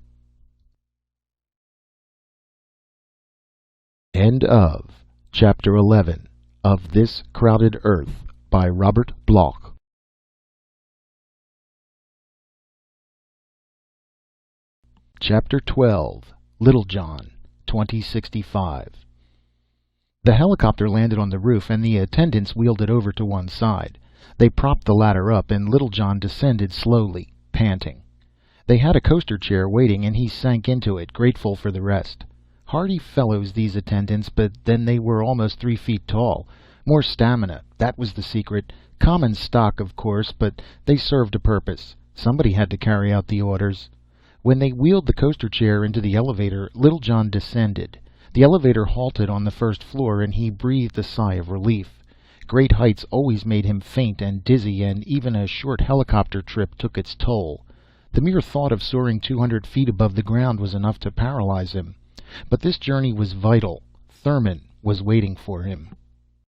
End of Chapter 11 of This Crowded Earth by Robert Bloch. Chapter 12 Little John, 2065. The helicopter landed on the roof, and the attendants wheeled it over to one side. They propped the ladder up, and Little John descended slowly, panting. They had a coaster chair waiting, and he sank into it, grateful for the rest. Hardy fellows, these attendants, but then they were almost 3 feet tall. More stamina, that was the secret. Common stock, of course, but they served a purpose. Somebody had to carry out the orders. When they wheeled the coaster chair into the elevator, Little John descended. The elevator halted on the first floor, and he breathed a sigh of relief. Great heights always made him faint and dizzy, and even a short helicopter trip took its toll. The mere thought of soaring 200 feet above the ground was enough to paralyze him. But this journey was vital. Thurman was waiting for him.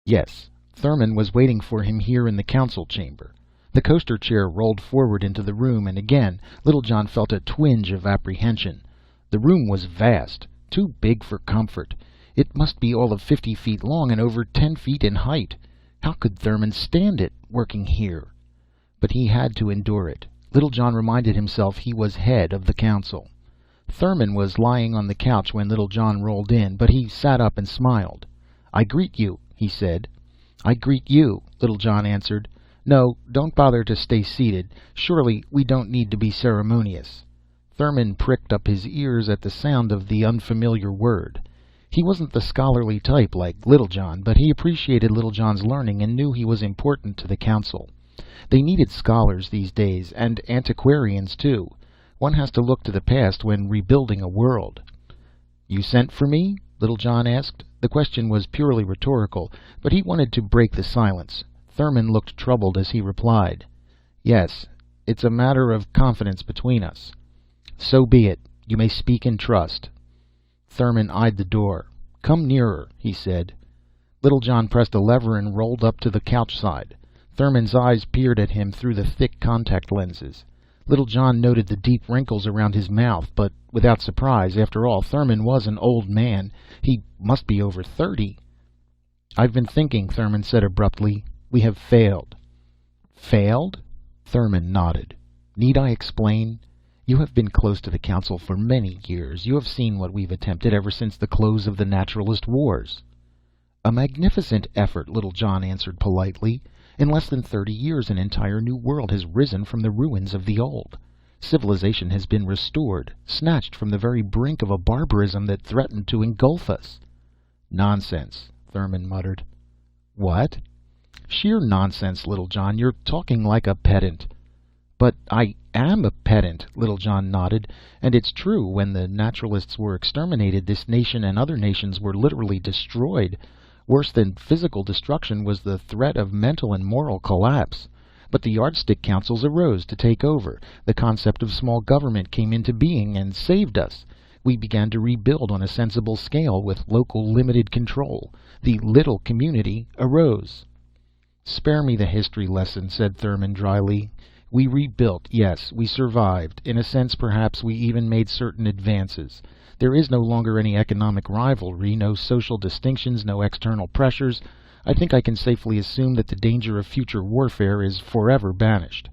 Yes, Thurman was waiting for him here in the council chamber. The coaster chair rolled forward into the room, and again Little John felt a twinge of apprehension. The room was vast, too big for comfort. It must be all of 50 feet long and over 10 feet in height. How could Thurman stand it, working here? But he had to endure it. Little John reminded himself he was head of the council. Thurman was lying on the couch when Little John rolled in, but he sat up and smiled. "I greet you," he said. "I greet you," Little John answered. "No, don't bother to stay seated. Surely we don't need to be ceremonious." Thurman pricked up his ears at the sound of the unfamiliar word. He wasn't the scholarly type like Little John, but he appreciated Little John's learning and knew he was important to the council. They needed scholars these days, and antiquarians too. One has to look to the past when rebuilding a world. "You sent for me?" Little John asked. The question was purely rhetorical, but he wanted to break the silence. Thurman looked troubled as he replied, "Yes, it's a matter of confidence between us." So be it. You may speak in trust. Thurman eyed the door. Come nearer, he said. Littlejohn pressed a lever and rolled up to the couch side. Thurman's eyes peered at him through the thick contact lenses. Littlejohn noted the deep wrinkles around his mouth, but without surprise. After all, Thurman was an old man. He must be over 30. I've been thinking, Thurman said abruptly. We have failed. Failed? Thurman nodded. Need I explain? You have been close to the Council for many years. You have seen what we've attempted ever since the close of the Naturalist Wars. A magnificent effort, Littlejohn answered politely. In less than 30 years, an entire new world has risen from the ruins of the old. Civilization has been restored, snatched from the very brink of a barbarism that threatened to engulf us. Nonsense, Thurman muttered. What? Sheer nonsense, Littlejohn. You're talking like a pedant. But I am a pedant, Littlejohn nodded. And it's true, when the naturalists were exterminated, this nation and other nations were literally destroyed. Worse than physical destruction was the threat of mental and moral collapse. But the yardstick councils arose to take over. The concept of small government came into being and saved us. We began to rebuild on a sensible scale with local limited control. The little community arose. Spare me the history lesson, said Thurman dryly. We rebuilt, yes, we survived. In a sense, perhaps, we even made certain advances. There is no longer any economic rivalry, no social distinctions, no external pressures. I think I can safely assume that the danger of future warfare is forever banished.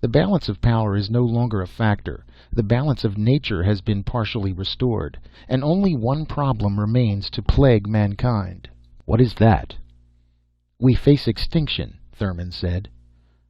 The balance of power is no longer a factor. The balance of nature has been partially restored, and only one problem remains to plague mankind. What is that? We face extinction, Thurman said.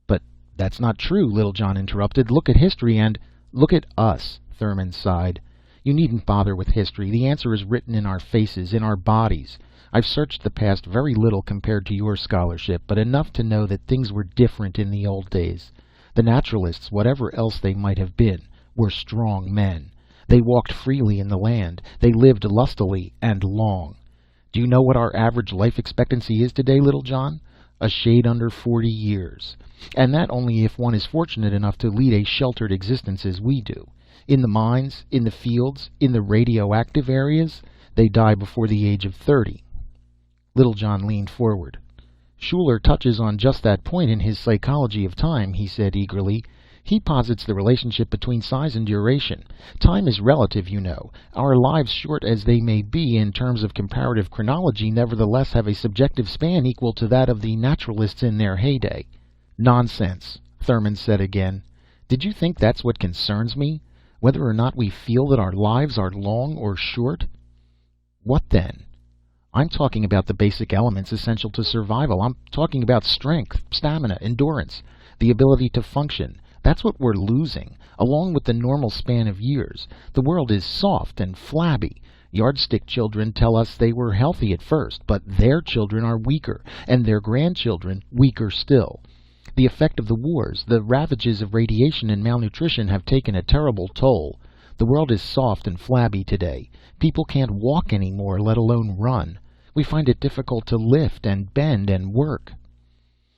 But that's not true, Littlejohn interrupted. Look at history and... Look at us, Thurman sighed. You needn't bother with history. The answer is written in our faces, in our bodies. I've searched the past very little compared to your scholarship, but enough to know that things were different in the old days. The naturalists, whatever else they might have been, were strong men. They walked freely in the land. They lived lustily and long. Do you know what our average life expectancy is today, Littlejohn? A shade under 40 years. And that only if one is fortunate enough to lead a sheltered existence as we do. In the mines, in the fields, in the radioactive areas, they die before the age of 30. Littlejohn leaned forward. Schuller touches on just that point in his Psychology of Time, he said eagerly. He posits the relationship between size and duration. Time is relative, you know. Our lives, short as they may be in terms of comparative chronology, nevertheless have a subjective span equal to that of the naturalists in their heyday. Nonsense, Thurman said again. Did you think that's what concerns me? Whether or not we feel that our lives are long or short? What then? I'm talking about the basic elements essential to survival. I'm talking about strength, stamina, endurance, the ability to function. That's what we're losing, along with the normal span of years. The world is soft and flabby. Yardstick children tell us they were healthy at first, but their children are weaker, and their grandchildren weaker still. The effect of the wars, the ravages of radiation and malnutrition have taken a terrible toll. The world is soft and flabby today. People can't walk anymore, let alone run. We find it difficult to lift and bend and work.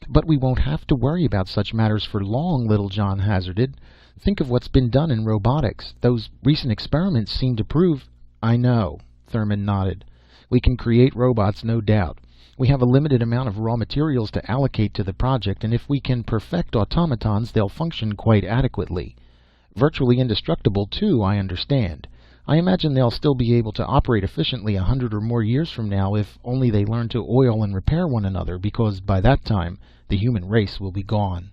But we won't have to worry about such matters for long, Littlejohn hazarded. Think of what's been done in robotics. Those recent experiments seem to prove... I know, Thurman nodded. We can create robots, no doubt. We have a limited amount of raw materials to allocate to the project, and if we can perfect automatons, they'll function quite adequately. Virtually indestructible, too, I understand. I imagine they'll still be able to operate efficiently 100 or more years from now, if only they learn to oil and repair one another, because by that time the human race will be gone.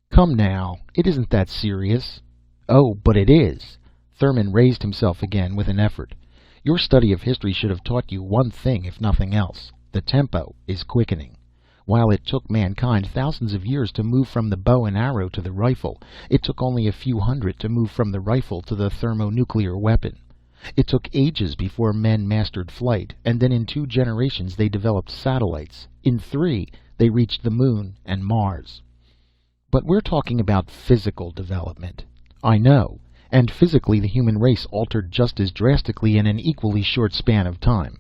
Come now, it isn't that serious. Oh, but it is. Thurman raised himself again with an effort. Your study of history should have taught you one thing, if nothing else. The tempo is quickening. While it took mankind thousands of years to move from the bow and arrow to the rifle, it took only a few hundred to move from the rifle to the thermonuclear weapon. It took ages before men mastered flight, and then in 2 generations they developed satellites. In 3, they reached the moon and Mars. But we're talking about physical development. I know, and physically the human race altered just as drastically in an equally short span of time.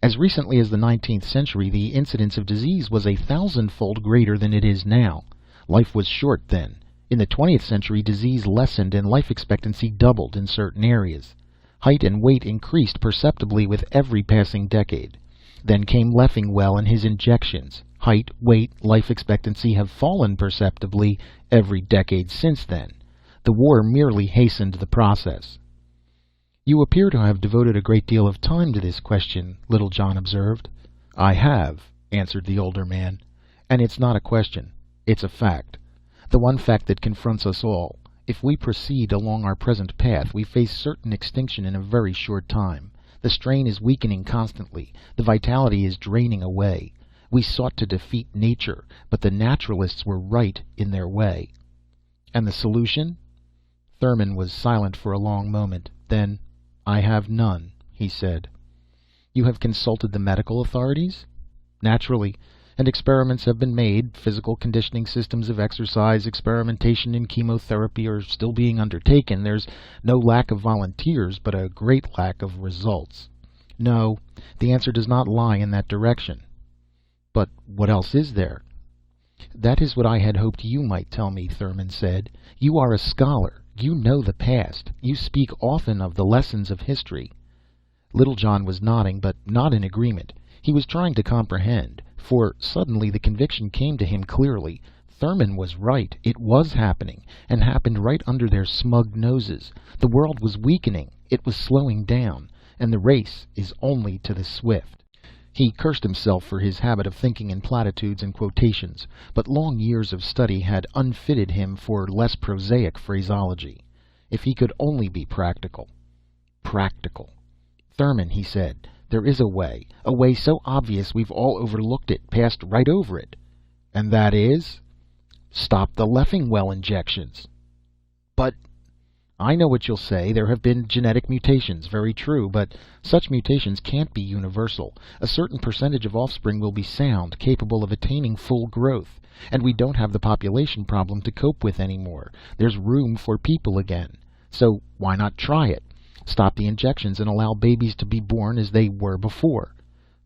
As recently as the 19th century, the incidence of disease was 1,000-fold greater than it is now. Life was short then. In the 20th century, disease lessened and life expectancy doubled in certain areas. Height and weight increased perceptibly with every passing decade. Then came Leffingwell and his injections. Height, weight, life expectancy have fallen perceptibly every decade since then. The war merely hastened the process. "You appear to have devoted a great deal of time to this question," Littlejohn observed. "I have," answered the older man. "And it's not a question. It's a fact. The one fact that confronts us all. If we proceed along our present path, we face certain extinction in a very short time. The strain is weakening constantly. The vitality is draining away. We sought to defeat nature, but the naturalists were right in their way." "And the solution?" Thurman was silent for a long moment. Then, "I have none," he said. "You have consulted the medical authorities?" "Naturally. And experiments have been made. Physical conditioning, systems of exercise, experimentation in chemotherapy are still being undertaken. There's no lack of volunteers, but a great lack of results. No, the answer does not lie in that direction." "But what else is there?" "That is what I had hoped you might tell me," Thurman said. "You are a scholar. You know the past. You speak often of the lessons of history." Littlejohn was nodding, but not in agreement. He was trying to comprehend, for suddenly the conviction came to him clearly. Thurman was right. It was happening, and happened right under their smug noses. The world was weakening. It was slowing down, and the race is only to the swift. He cursed himself for his habit of thinking in platitudes and quotations, but long years of study had unfitted him for less prosaic phraseology. If he could only be practical. Practical. "Thurman," he said, "there is a way so obvious we've all overlooked it, passed right over it." "And that is?" "Stop the Leffingwell injections." "But—" "I know what you'll say. There have been genetic mutations. Very true. But such mutations can't be universal. A certain percentage of offspring will be sound, capable of attaining full growth. And we don't have the population problem to cope with anymore. There's room for people again. So why not try it? Stop the injections and allow babies to be born as they were before."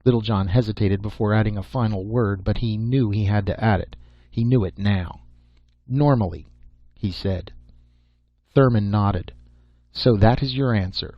Littlejohn hesitated before adding a final word, but he knew he had to add it. He knew it now. "Normally," he said. Thurman nodded. "So that is your answer?"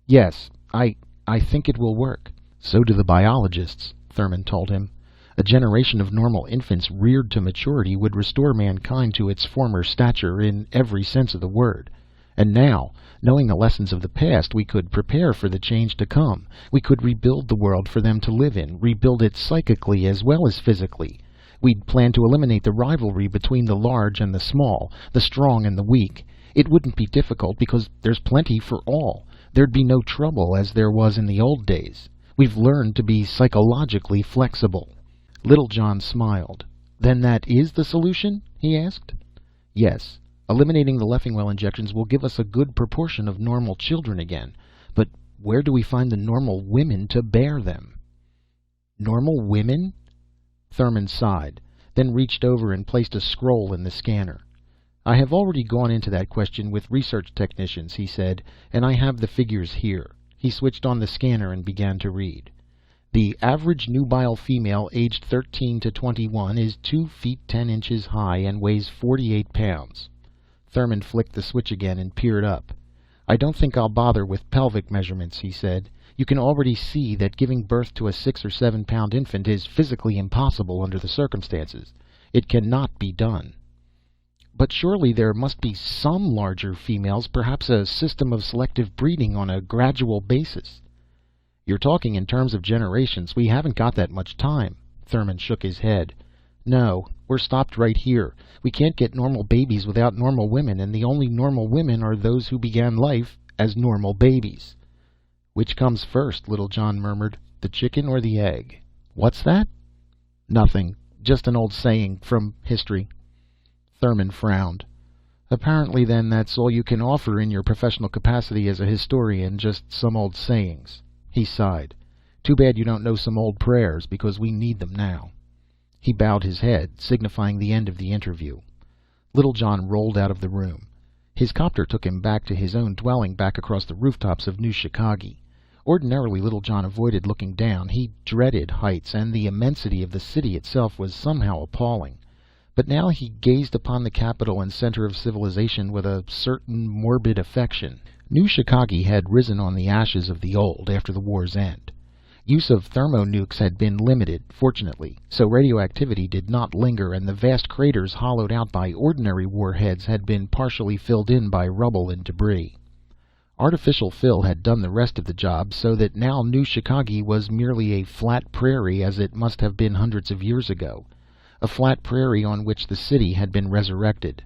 "Yes, I think it will work." "So do the biologists," Thurman told him. "A generation of normal infants reared to maturity would restore mankind to its former stature in every sense of the word. And now, knowing the lessons of the past, we could prepare for the change to come. We could rebuild the world for them to live in, rebuild it psychically as well as physically. We'd plan to eliminate the rivalry between the large and the small, the strong and the weak. It wouldn't be difficult because there's plenty for all. There'd be no trouble as there was in the old days. We've learned to be psychologically flexible." Littlejohn smiled. "Then that is the solution?" he asked. "Yes. Eliminating the Leffingwell injections will give us a good proportion of normal children again. But where do we find the normal women to bear them?" "Normal women?" Thurman sighed, then reached over and placed a scroll in the scanner. "I have already gone into that question with research technicians," he said, "and I have the figures here." He switched on the scanner and began to read. "The average nubile female aged 13 to 21 is 2 feet 10 inches high and weighs 48 pounds. Thurman flicked the switch again and peered up. "I don't think I'll bother with pelvic measurements," he said. "You can already see that giving birth to a 6 or 7 pound infant is physically impossible under the circumstances. It cannot be done." "But surely there must be some larger females, perhaps a system of selective breeding on a gradual basis." "You're talking in terms of generations. We haven't got that much time." Thurman shook his head. "No, we're stopped right here. We can't get normal babies without normal women, and the only normal women are those who began life as normal babies." "Which comes first?" Littlejohn murmured. "The chicken or the egg?" "What's that?" "Nothing. Just an old saying from history." Thurman frowned. "Apparently, then, that's all you can offer in your professional capacity as a historian, just some old sayings." He sighed. "Too bad you don't know some old prayers, because we need them now." He bowed his head, signifying the end of the interview. Littlejohn rolled out of the room. His copter took him back to his own dwelling back across the rooftops of New Chicago. Ordinarily, Littlejohn avoided looking down. He dreaded heights, and the immensity of the city itself was somehow appalling. But now he gazed upon the capital and center of civilization with a certain morbid affection. New Chicago had risen on the ashes of the old after the war's end. Use of thermonukes had been limited, fortunately, so radioactivity did not linger, and the vast craters hollowed out by ordinary warheads had been partially filled in by rubble and debris. Artificial fill had done the rest of the job, so that now New Chicago was merely a flat prairie as it must have been hundreds of years ago. A flat prairie on which the city had been resurrected.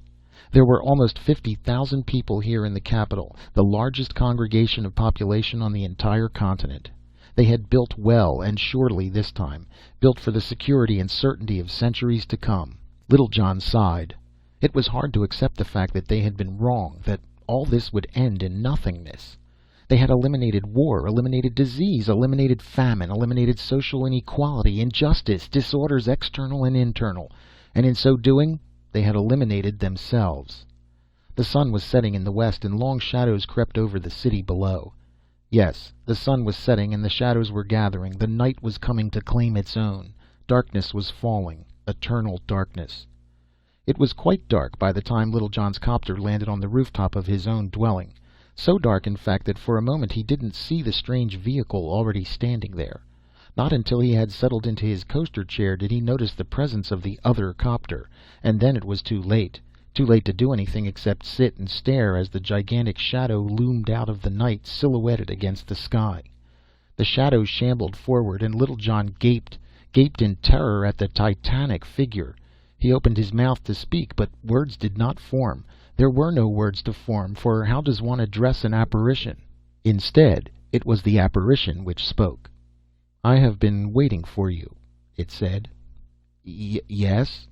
There were almost 50,000 people here in the capital, the largest congregation of population on the entire continent. They had built well and surely this time, built for the security and certainty of centuries to come. Little John sighed. It was hard to accept the fact that they had been wrong, that all this would end in nothingness. They had eliminated war, eliminated disease, eliminated famine, eliminated social inequality, injustice, disorders external and internal, and in so doing, they had eliminated themselves. The sun was setting in the west, and long shadows crept over the city below. Yes, the sun was setting, and the shadows were gathering. The night was coming to claim its own. Darkness was falling, eternal darkness. It was quite dark by the time Little John's copter landed on the rooftop of his own dwelling. So dark, in fact, that for a moment he didn't see the strange vehicle already standing there. Not until he had settled into his coaster chair did he notice the presence of the other copter, and then it was too late. Too late to do anything except sit and stare as the gigantic shadow loomed out of the night, silhouetted against the sky. The shadow shambled forward, and Little John gaped in terror at the titanic figure. He opened his mouth to speak, but words did not form. There were no words to form, for how does one address an apparition? Instead, it was the apparition which spoke. "I have been waiting for you," it said. Yes?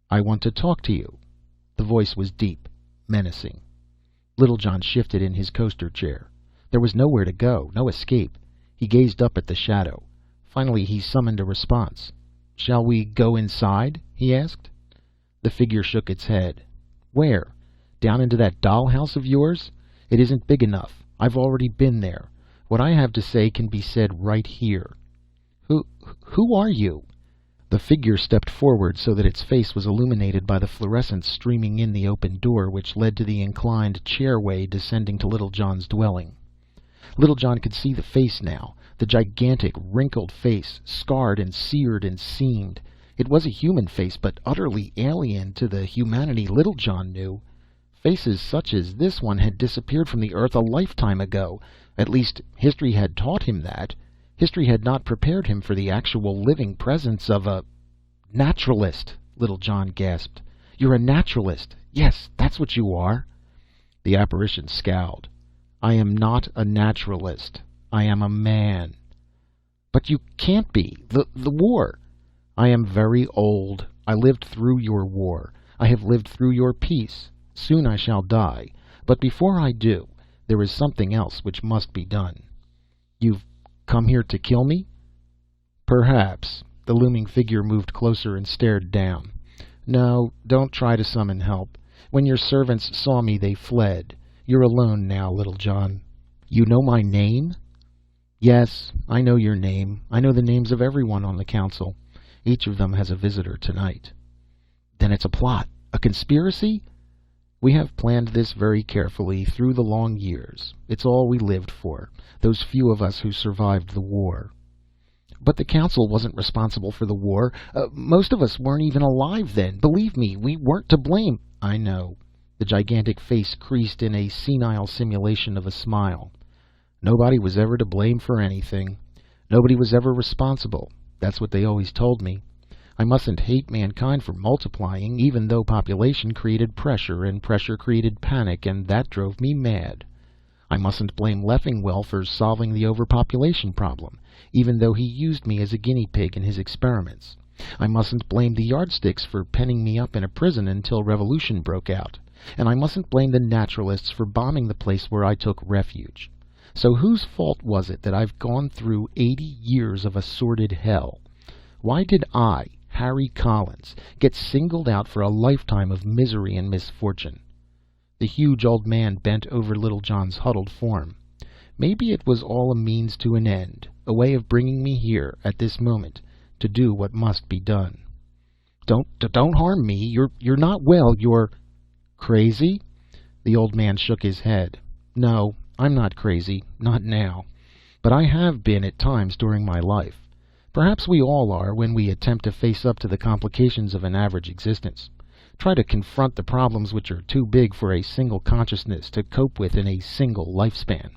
"I want to talk to you." The voice was deep, menacing. Little John shifted in his coaster chair. There was nowhere to go, no escape. He gazed up at the shadow. Finally he summoned a response. "Shall we go inside?" he asked. The figure shook its head. "Where? Down into that dollhouse of yours? It isn't big enough. I've already been there. What I have to say can be said right here." Who are you?" The figure stepped forward so that its face was illuminated by the fluorescence streaming in the open door which led to the inclined chairway descending to Little John's dwelling. Little John could see the face now, the gigantic, wrinkled face, scarred and seared and seamed. It was a human face, but utterly alien to the humanity Little John knew. Faces such as this one had disappeared from the earth a lifetime ago. At least, history had taught him that. History had not prepared him for the actual living presence of a... "Naturalist!" Little John gasped. "You're a naturalist! Yes, that's what you are!" The apparition scowled. "I am not a naturalist. I am a man." "But you can't be. The war." "I am very old. I lived through your war. I have lived through your peace. Soon I shall die. But before I do, there is something else which must be done." "You've come here to kill me?" "Perhaps." The looming figure moved closer and stared down. "No, don't try to summon help. When your servants saw me, they fled. You're alone now, Little John." "You know my name?" "Yes, I know your name. I know the names of everyone on the council. Each of them has a visitor tonight." "Then it's a plot, a conspiracy?" "We have planned this very carefully through the long years. It's all we lived for, those few of us who survived the war." "But the council wasn't responsible for the war. Most of us weren't even alive then. Believe me, we weren't to blame." "I know." The gigantic face creased in a senile simulation of a smile. "Nobody was ever to blame for anything. Nobody was ever responsible. That's what they always told me. I mustn't hate mankind for multiplying, even though population created pressure, and pressure created panic, and that drove me mad. I mustn't blame Leffingwell for solving the overpopulation problem, even though he used me as a guinea pig in his experiments. I mustn't blame the yardsticks for penning me up in a prison until revolution broke out. And I mustn't blame the naturalists for bombing the place where I took refuge. So whose fault was it that I've gone through 80 years of a sordid hell? Why did I, Harry Collins, get singled out for a lifetime of misery and misfortune?" The huge old man bent over Little John's huddled form. "Maybe it was all a means to an end, a way of bringing me here, at this moment, to do what must be done." Don't harm me. You're not well. You're crazy?" The old man shook his head. "No, I'm not crazy. Not now. But I have been at times during my life. Perhaps we all are when we attempt to face up to the complications of an average existence. Try to confront the problems which are too big for a single consciousness to cope with in a single lifespan.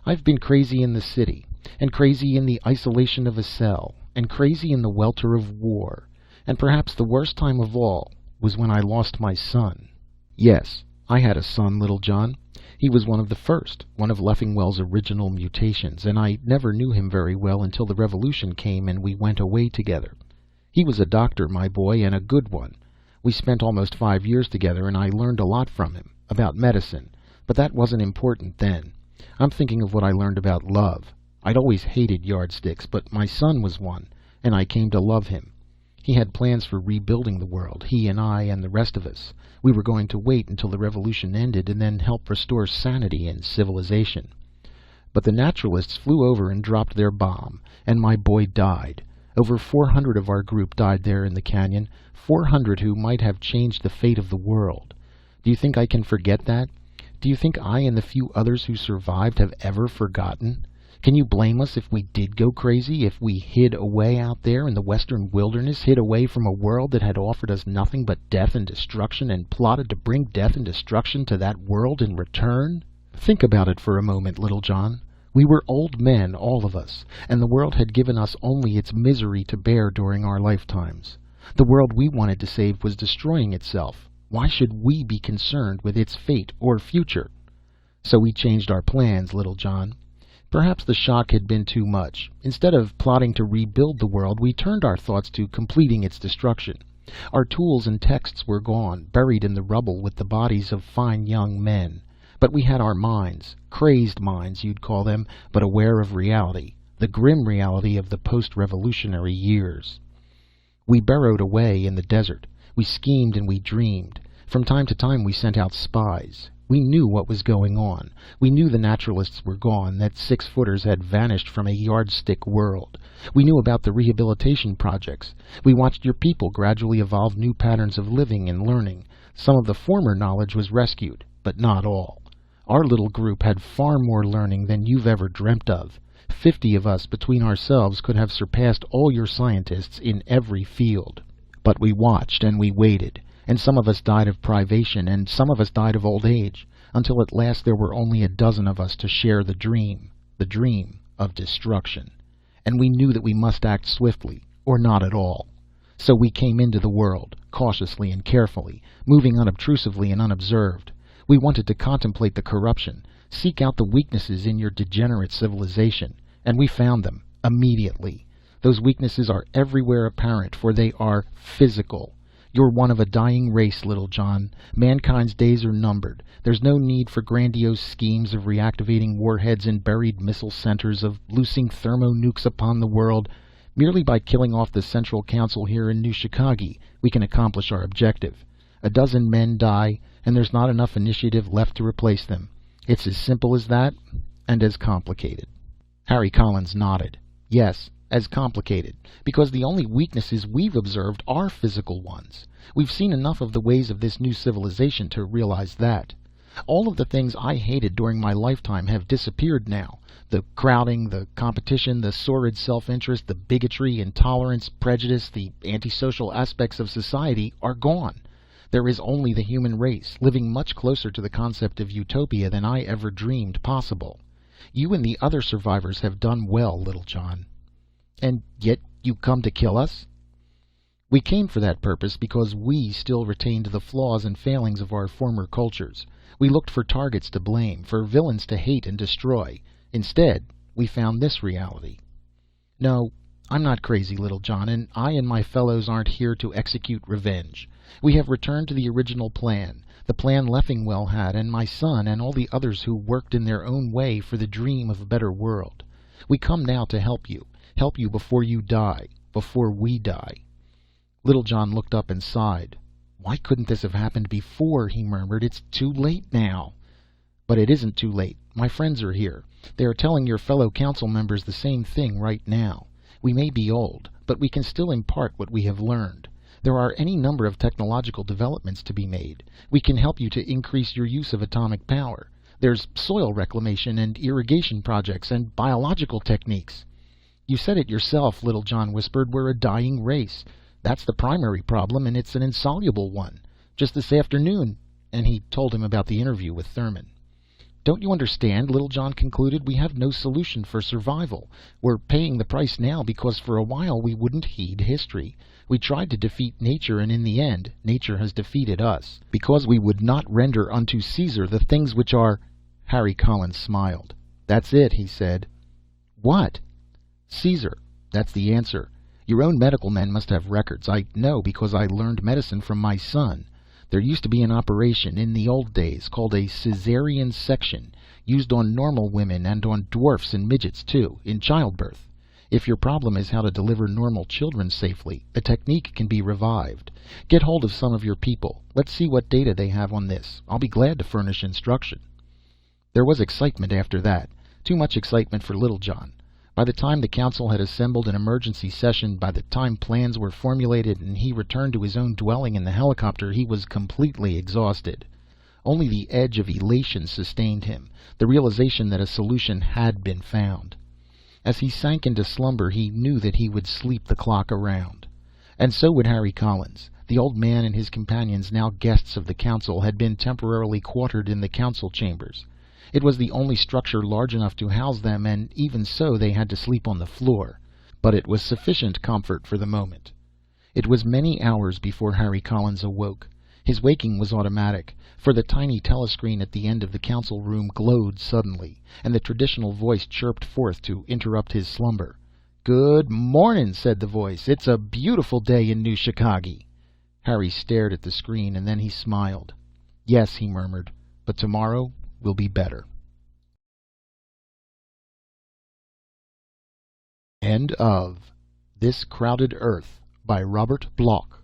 I've been crazy in the city, and crazy in the isolation of a cell, and crazy in the welter of war. And perhaps the worst time of all was when I lost my son. Yes, I had a son, Little John. He was one of the first, one of Leffingwell's original mutations, and I never knew him very well until the revolution came and we went away together. He was a doctor, my boy, and a good one. We spent almost 5 years together, and I learned a lot from him, about medicine, but that wasn't important then. I'm thinking of what I learned about love. I'd always hated yardsticks, but my son was one, and I came to love him. He had plans for rebuilding the world, he and I and the rest of us. We were going to wait until the revolution ended and then help restore sanity and civilization. But the naturalists flew over and dropped their bomb, and my boy died. Over 400 of our group died there in the canyon, 400 who might have changed the fate of the world. Do you think I can forget that? Do you think I and the few others who survived have ever forgotten? Can you blame us if we did go crazy, if we hid away out there in the western wilderness, hid away from a world that had offered us nothing but death and destruction, and plotted to bring death and destruction to that world in return? Think about it for a moment, Little John. We were old men, all of us, and the world had given us only its misery to bear during our lifetimes. The world we wanted to save was destroying itself. Why should we be concerned with its fate or future? So we changed our plans, Little John. Perhaps the shock had been too much. Instead of plotting to rebuild the world, we turned our thoughts to completing its destruction. Our tools and texts were gone, buried in the rubble with the bodies of fine young men. But we had our minds, crazed minds you'd call them, but aware of reality, the grim reality of the post-revolutionary years. We burrowed away in the desert. We schemed and we dreamed. From time to time we sent out spies. We knew what was going on. We knew the naturalists were gone, that 6-footers had vanished from a yardstick world. We knew about the rehabilitation projects. We watched your people gradually evolve new patterns of living and learning. Some of the former knowledge was rescued, but not all. Our little group had far more learning than you've ever dreamt of. 50 of us between ourselves could have surpassed all your scientists in every field. But we watched and we waited, and some of us died of privation, and some of us died of old age, until at last there were only a dozen of us to share the dream of destruction. And we knew that we must act swiftly, or not at all. So we came into the world, cautiously and carefully, moving unobtrusively and unobserved. We wanted to contemplate the corruption, seek out the weaknesses in your degenerate civilization, and we found them immediately. Those weaknesses are everywhere apparent, for they are physical. You're one of a dying race, Little John. Mankind's days are numbered. There's no need for grandiose schemes of reactivating warheads in buried missile centers, of loosing thermonukes upon the world. Merely by killing off the Central Council here in New Chicago, we can accomplish our objective. A dozen men die, and there's not enough initiative left to replace them. It's as simple as that, and as complicated. Harry Collins nodded. Yes, as complicated, because the only weaknesses we've observed are physical ones. We've seen enough of the ways of this new civilization to realize that. All of the things I hated during my lifetime have disappeared now. The crowding, the competition, the sordid self-interest, the bigotry, intolerance, prejudice, the antisocial aspects of society are gone. There is only the human race, living much closer to the concept of utopia than I ever dreamed possible. You and the other survivors have done well, Little John. And yet you come to kill us? We came for that purpose because we still retained the flaws and failings of our former cultures. We looked for targets to blame, for villains to hate and destroy. Instead, we found this reality. No, I'm not crazy, Little John, and I and my fellows aren't here to execute revenge. We have returned to the original plan, the plan Leffingwell had, and my son, and all the others who worked in their own way for the dream of a better world. We come now to help you before you die, before we die. Little John looked up and sighed. Why couldn't this have happened before, he murmured. It's too late now. But it isn't too late. My friends are here. They are telling your fellow council members the same thing right now. We may be old, but we can still impart what we have learned. There are any number of technological developments to be made. We can help you to increase your use of atomic power. There's soil reclamation and irrigation projects and biological techniques." "You said it yourself," Littlejohn whispered. "We're a dying race. That's the primary problem, and it's an insoluble one. Just this afternoon—" and he told him about the interview with Thurman. "Don't you understand?" Littlejohn concluded. "We have no solution for survival. We're paying the price now because for a while we wouldn't heed history. We tried to defeat nature, and in the end, nature has defeated us. Because we would not render unto Caesar the things which are—" Harry Collins smiled. "That's it," he said. "What?" "Caesar. That's the answer. Your own medical men must have records. I know because I learned medicine from my son. There used to be an operation, in the old days, called a Caesarean section, used on normal women and on dwarfs and midgets, too, in childbirth. If your problem is how to deliver normal children safely, the technique can be revived. Get hold of some of your people. Let's see what data they have on this. I'll be glad to furnish instruction." There was excitement after that. Too much excitement for Littlejohn. By the time the council had assembled an emergency session, by the time plans were formulated and he returned to his own dwelling in the helicopter, he was completely exhausted. Only the edge of elation sustained him, the realization that a solution had been found. As he sank into slumber, he knew that he would sleep the clock around. And so would Harry Collins. The old man and his companions, now guests of the council, had been temporarily quartered in the council chambers. It was the only structure large enough to house them, and even so they had to sleep on the floor. But it was sufficient comfort for the moment. It was many hours before Harry Collins awoke. His waking was automatic, for the tiny telescreen at the end of the council room glowed suddenly, and the traditional voice chirped forth to interrupt his slumber. "Good mornin'," said the voice. "It's a beautiful day in New Chicago." Harry stared at the screen, and then he smiled. "Yes," he murmured, "but tomorrow will be better." End of This Crowded Earth by Robert Bloch.